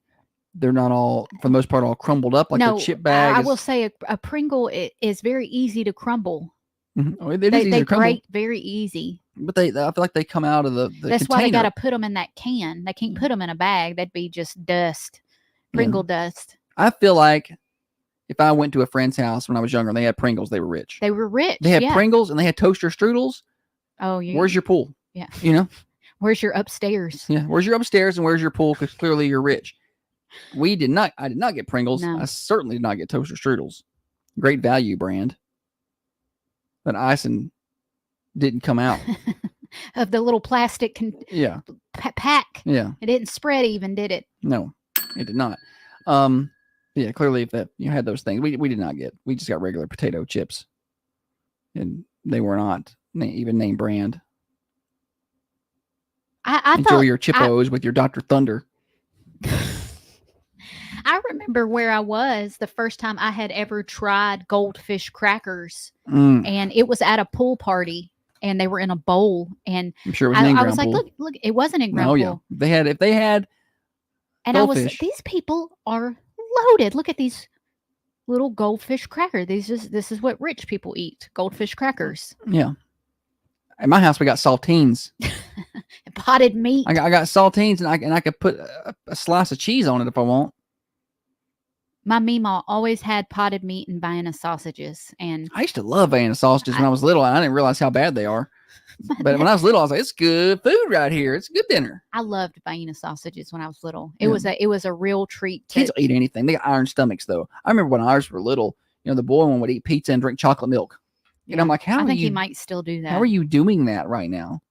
they're not all, for the most part, all crumbled up like
no,
the chip bag.
I will say a Pringle is very easy to crumble.
Oh, it is easy
They
to crumble,
break very easy.
but I feel like they come out of the
That's why they
container.
got to put them in that can. They can't put them in a bag. That'd be just dust, Pringle dust.
I feel like if I went to a friend's house when I was younger and they had Pringles, they were rich.
They were rich.
They had
yeah.
Pringles and they had toaster strudels.
Oh,
Where's your pool?
Yeah.
You know?
Where's your upstairs?
Yeah. Where's your upstairs and where's your pool? Because clearly you're rich. I did not get Pringles.
No.
I certainly did not get toaster strudels. Great value brand. But icing didn't come out.
Of the little plastic pack.
Yeah.
It didn't spread even, did it?
No, it did not. Yeah, clearly if that you had those things, we did not get. We just got regular potato chips. And they were not even name brand.
I
Enjoy your Chippos with your Dr. Thunder.
I remember where I was the first time I had ever tried goldfish crackers, and it was at a pool party, and they were in a bowl, and
I'm sure it was an
I was
in-ground
like,
pool.
look, it wasn't in-ground pool.
Yeah, if they had,
and
goldfish.
I was, these people are loaded. Look at these little goldfish crackers. This is what rich people eat: goldfish crackers.
Yeah. At my house, we got saltines.
Potted meat.
I got saltines, and I could put a slice of cheese on it if I want.
My Meemaw always had potted meat and Vienna sausages, and
I used to love Vienna sausages when I was little, and I didn't realize how bad they are. But when I was little, I was like, "It's good food right here. It's a good dinner."
I loved Vienna sausages when I was little. It was a real treat.
Kids will eat anything. They got iron stomachs, though. I remember when ours were little. The boy one would eat pizza and drink chocolate milk. And I'm like,
I think he might still do that.
How are you doing that right now?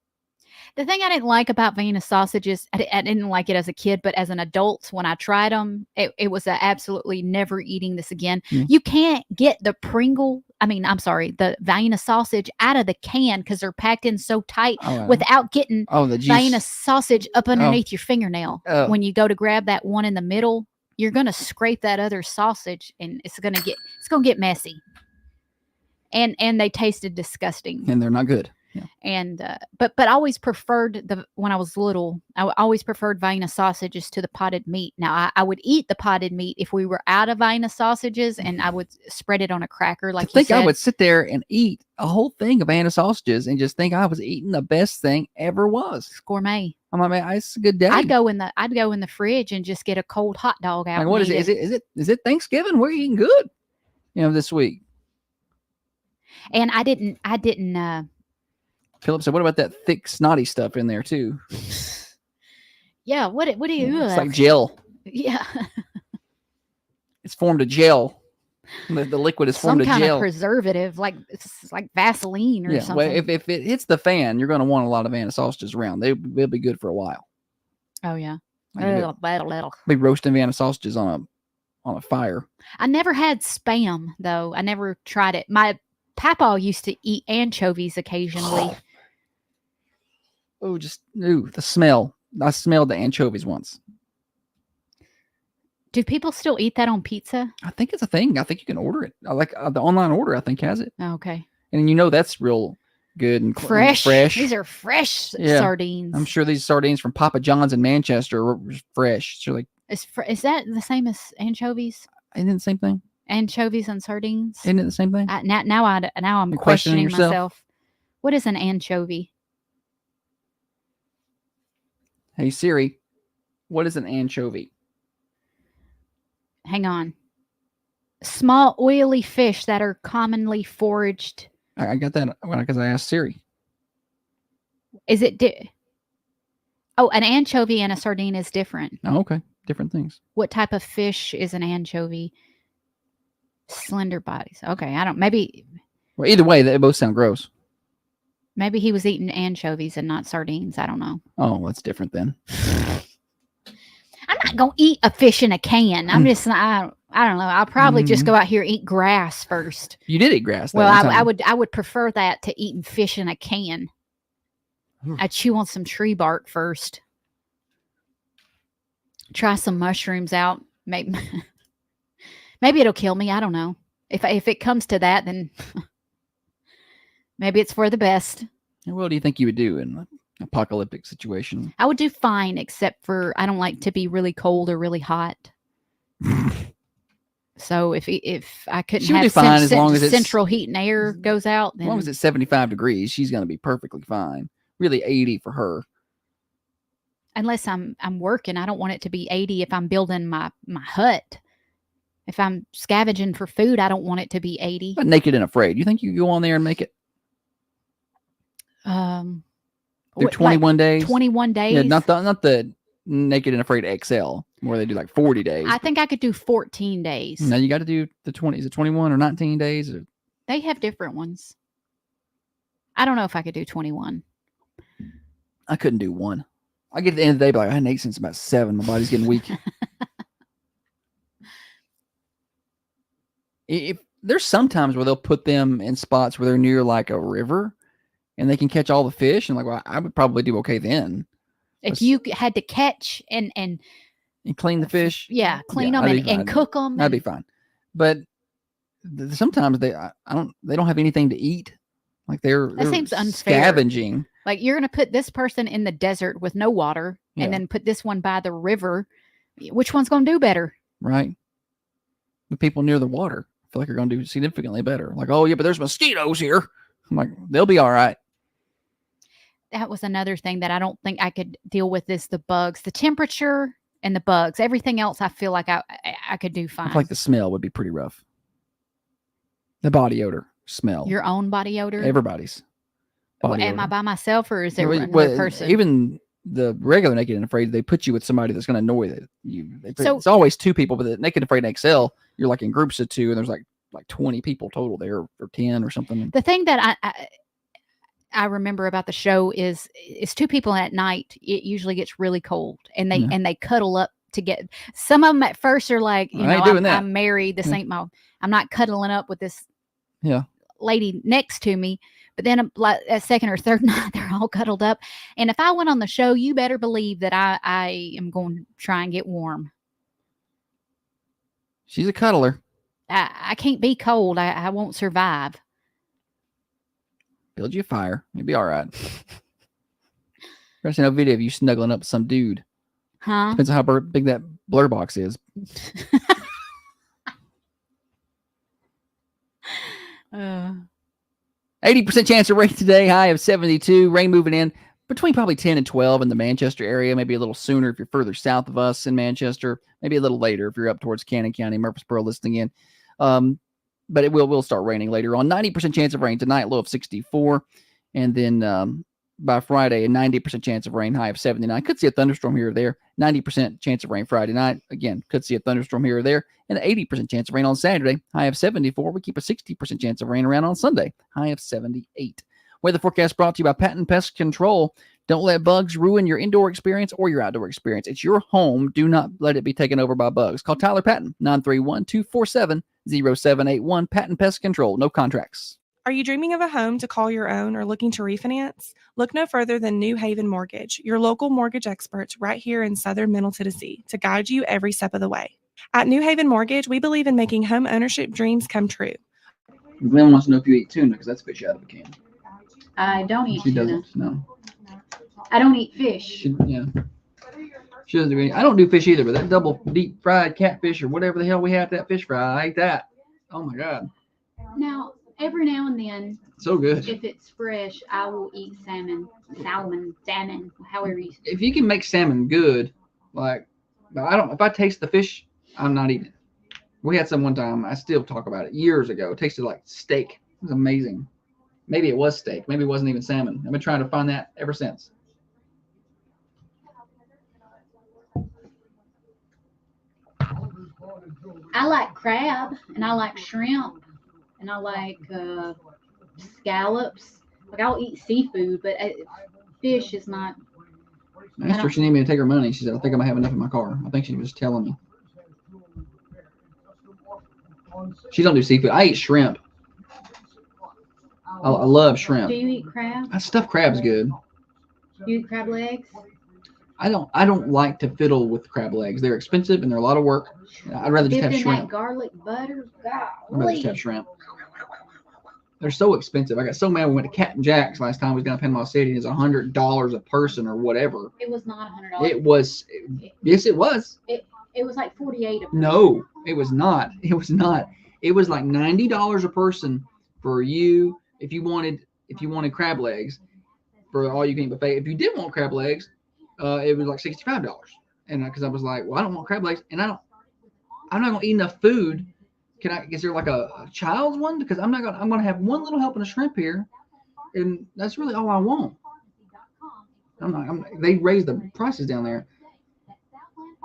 The thing I didn't like about Vienna sausages, I didn't like it as a kid, but as an adult, when I tried them, it was absolutely never eating this again.
Yeah.
You can't get the the Vienna sausage out of the can because they're packed in so tight without getting
the juice.
Vienna sausage up underneath your fingernail. When you go to grab that one in the middle, you're going to scrape that other sausage, and it's going to get messy. And they tasted disgusting.
And they're not good. Yeah.
And but I always preferred when I was little, I always preferred Vienna sausages to the potted meat. Now I would eat the potted meat if we were out of Vienna sausages, and I would spread it on a cracker. Like
I think I would sit there and eat a whole thing of Vienna sausages and just think I was eating the best thing ever was.
It's gourmet.
I'm like, man, it's a good day.
I'd go in the fridge and just get a cold hot dog out.
Like, what is it? Is it Thanksgiving? We're eating good, this week.
And I didn't.
Philip said, "What about that thick, snotty stuff in there too?"
Yeah. What do you?
It's like gel.
Yeah.
It's formed a gel. The liquid is formed a gel.
Some kind of preservative, it's like Vaseline or something.
Well, if it hits the fan, you're going to want a lot of Vienna sausages around. They'll be good for a while.
Oh yeah.
Be roasting Vienna sausages on a fire.
I never had Spam though. I never tried it. My Papa used to eat anchovies occasionally.
The smell. I smelled the anchovies once.
Do people still eat that on pizza?
I think it's a thing. I think you can order it. I like the online order. I think has it.
Oh, okay.
And that's real good and
fresh.
Fresh.
These are fresh sardines.
I'm sure these sardines from Papa John's in Manchester are fresh. So
is that the same as anchovies?
Isn't it the same thing?
Anchovies and sardines?
Isn't it the same thing?
Now I'm questioning myself. What is an anchovy?
Hey Siri, what is an anchovy?
Hang on. Small oily fish that are commonly foraged.
I got that because I asked Siri.
Is it? An anchovy and a sardine is different.
Oh, okay. Different things.
What type of fish is an anchovy? Slender bodies. Okay, maybe.
Well, either way, they both sound gross.
Maybe he was eating anchovies and not sardines. I don't know.
Oh, that's different then.
I'm not gonna eat a fish in a can. I'm just not. I don't know. I'll probably just go out here and eat grass first.
You did eat grass.
Well, I would prefer that to eating fish in a can. I chew on some tree bark first. Try some mushrooms out. Maybe it'll kill me. I don't know. If it comes to that, then maybe it's for the best.
What do you think you would do in an apocalyptic situation?
I would do fine, except for I don't like to be really cold or really hot. So if I couldn't
She would
have
do fine as long as
central heat and air goes out, then
as long as it's 75 degrees, she's going to be perfectly fine. Really 80 for her.
Unless I'm working, I don't want it to be 80 if I'm building my hut. If I'm scavenging for food, I don't want it to be 80.
But Naked and Afraid. You think you go on there and make it? Do 21 days?
21 days?
Yeah, not the Naked and Afraid XL, where they do like 40 days.
I think I could do 14 days.
No, you got to do the 20. Is it 21 or 19 days? Or?
They have different ones. I don't know if I could do 21.
I couldn't do one. I get to the end of the day, like I hadn't ate since about 7. My body's getting weak. If there's sometimes where they'll put them in spots where they're near like a river, and they can catch all the fish, and like, well, I would probably do okay then.
If you had to catch and
clean the fish,
clean them and cook them,
that'd be fine. But sometimes they don't have anything to eat. Like they're
seems unfair.
Scavenging.
Like you're going to put this person in the desert with no water, and then put this one by the river. Which one's going to do better?
Right. The people near the water feel like they're going to do significantly better. Like, oh yeah, but there's mosquitoes here. I'm like, they'll be all right.
That was another thing that I don't think I could deal with is the bugs, the temperature and the bugs. Everything else I feel like I could do fine.
I feel like the smell would be pretty rough. The body odor, smell.
Your own body odor?
Everybody's.
Am I by myself or is there another person?
Even the regular Naked and Afraid, they put you with somebody that's going to annoy you. It's always 2 people, but the Naked and Afraid XL, you're like in groups of 2, and there's like 20 people total there, or 10 or something.
The thing that I remember about the show is 2 people at night. It usually gets really cold, and they cuddle up to get. Some of them at first are like, I'm married. This ain't my. I'm not cuddling up with this. Lady next to me. But then a second or third night, they're all cuddled up. And if I went on the show, you better believe that I am going to try and get warm.
She's a cuddler.
I can't be cold. I won't survive.
Build you a fire. You'll be all right. I've seen a video of you snuggling up with some dude.
Huh?
Depends on how big that blur box is. 80% chance of rain today, high of 72. Rain moving in between probably 10 and 12 in the Manchester area, maybe a little sooner if you're further south of us in Manchester, maybe a little later if you're up towards Cannon County, Murfreesboro listening in. But it will start raining later on. 90% chance of rain tonight, low of 64. And then by Friday, a 90% chance of rain, high of 79. Could see a thunderstorm here or there. 90% chance of rain Friday night. Again, could see a thunderstorm here or there. And an 80% chance of rain on Saturday, high of 74. We keep a 60% chance of rain around on Sunday, high of 78. Weather forecast brought to you by Patent Pest Control. Don't let bugs ruin your indoor experience or your outdoor experience. It's your home. Do not let it be taken over by bugs. Call Tyler Patton, 931-247-0781. Patent Pest Control. No contracts.
Are you dreaming of a home to call your own or looking to refinance? Look no further than New Haven Mortgage, your local mortgage experts right here in Southern Middle Tennessee to guide you every step of the way. At New Haven Mortgage, we believe in making home ownership dreams come true.
Glenn wants to know if you eat tuna because that's fish out of a can.
I don't eat
She
tuna.
doesn't. No.
I don't eat fish.
She doesn't do any. I don't do fish either, but that double deep fried catfish or whatever the hell we had at that fish fry, I ate that. Oh my God.
Now, every now and then,
so good.
If it's fresh, I will eat salmon, however you say it.
If you can make salmon good, like, if I taste the fish, I'm not eating it. We had some one time, I still talk about it, years ago. It tasted like steak. It was amazing. Maybe it was steak. Maybe it wasn't even salmon. I've been trying to find that ever since.
I like crab, and I like shrimp, and I like scallops. Like, I'll eat seafood, but fish is not.
I asked her if she needed me to take her money. She said, I think I might have enough in my car. I think she was telling me. She don't do seafood. I eat shrimp. I love shrimp.
Do you eat crab?
Stuffed crab's good.
You eat crab legs?
I don't like to fiddle with crab legs. They're expensive and they're a lot of work. I'd rather just have
Dipped in that
shrimp.
garlic butter.
I'd rather just have shrimp. They're so expensive. I got so mad we went to Captain Jack's last time. We was down in Panama City. It's $100 a person or whatever.
It was not $100.
It was. Yes, it was.
It was like $48 a person.
No, it was not. It was not. It was like $90 a person for you if you wanted crab legs for all you can eat buffet. If you didn't want crab legs, it was like $65. And because I was like, well, I don't want crab legs, and I'm not gonna eat enough food. Is there like a child's one? Because I'm gonna have one little helping of shrimp here, and that's really all I want. They raised the prices down there.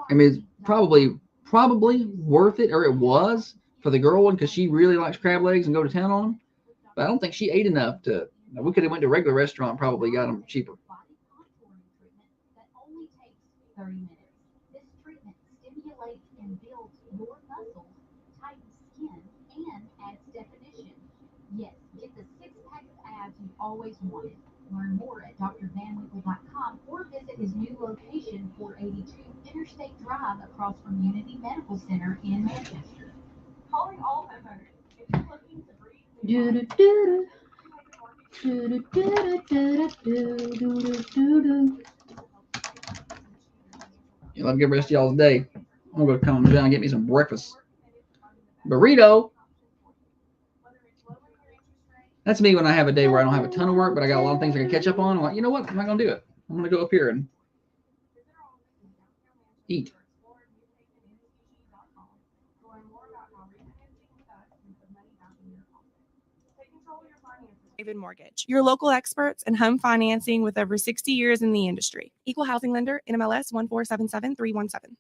I mean, it's probably worth it, or it was for the girl one because she really likes crab legs and go to town on them. But I don't think she ate enough to. We could have went to a regular restaurant and probably got them cheaper.
30 minutes. This treatment stimulates and builds your muscles, tightens skin, and adds definition. Yes, get the six-pack of abs you've always wanted. Learn more at drvanwinkle.com or visit his new location, 482 Interstate Drive, across from Unity Medical Center in Manchester. Calling all homeowners. If you're looking to breathe,
Y'all have a good rest of y'all's day. I'm gonna go come down and get me some breakfast. Burrito. That's me when I have a day where I don't have a ton of work, but I got a lot of things I can catch up on. I'm like, you know what? I'm not gonna do it. I'm gonna go up here and eat.
Haven Mortgage, your local experts in home financing with over 60 years in the industry. Equal housing lender, NMLS 1477317.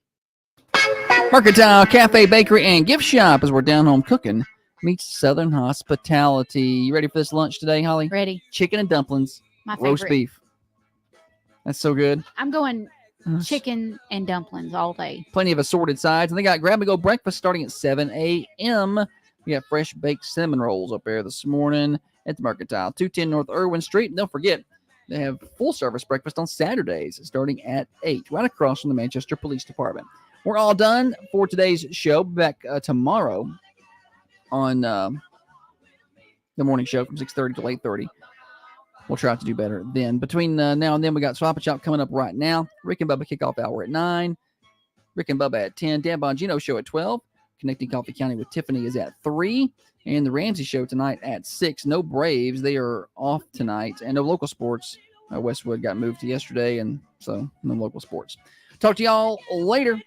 Mercantile Cafe, Bakery, and Gift Shop as we're down home cooking meets Southern Hospitality. You ready for this lunch today, Holly?
Ready.
Chicken and dumplings.
My
roast
favorite.
beef. That's so good.
I'm going chicken and dumplings all day.
Plenty of assorted sides. And they got grab and go breakfast starting at 7 a.m. We got fresh baked cinnamon rolls up there this morning at the Mercantile, 210 North Irwin Street. And don't forget, they have full service breakfast on Saturdays starting at 8, right across from the Manchester Police Department. We're all done for today's show. Back tomorrow on the morning show from 6:30 to 8:30. We'll try to do better then. Between now and then, we got Swap and Shop coming up right now. Rick and Bubba kickoff hour at 9. Rick and Bubba at 10. Dan Bongino show at 12. Connecting Coffee County with Tiffany is at 3. And the Ramsey show tonight at 6. No Braves. They are off tonight. And no local sports. Westwood got moved to yesterday, and so no local sports. Talk to y'all later.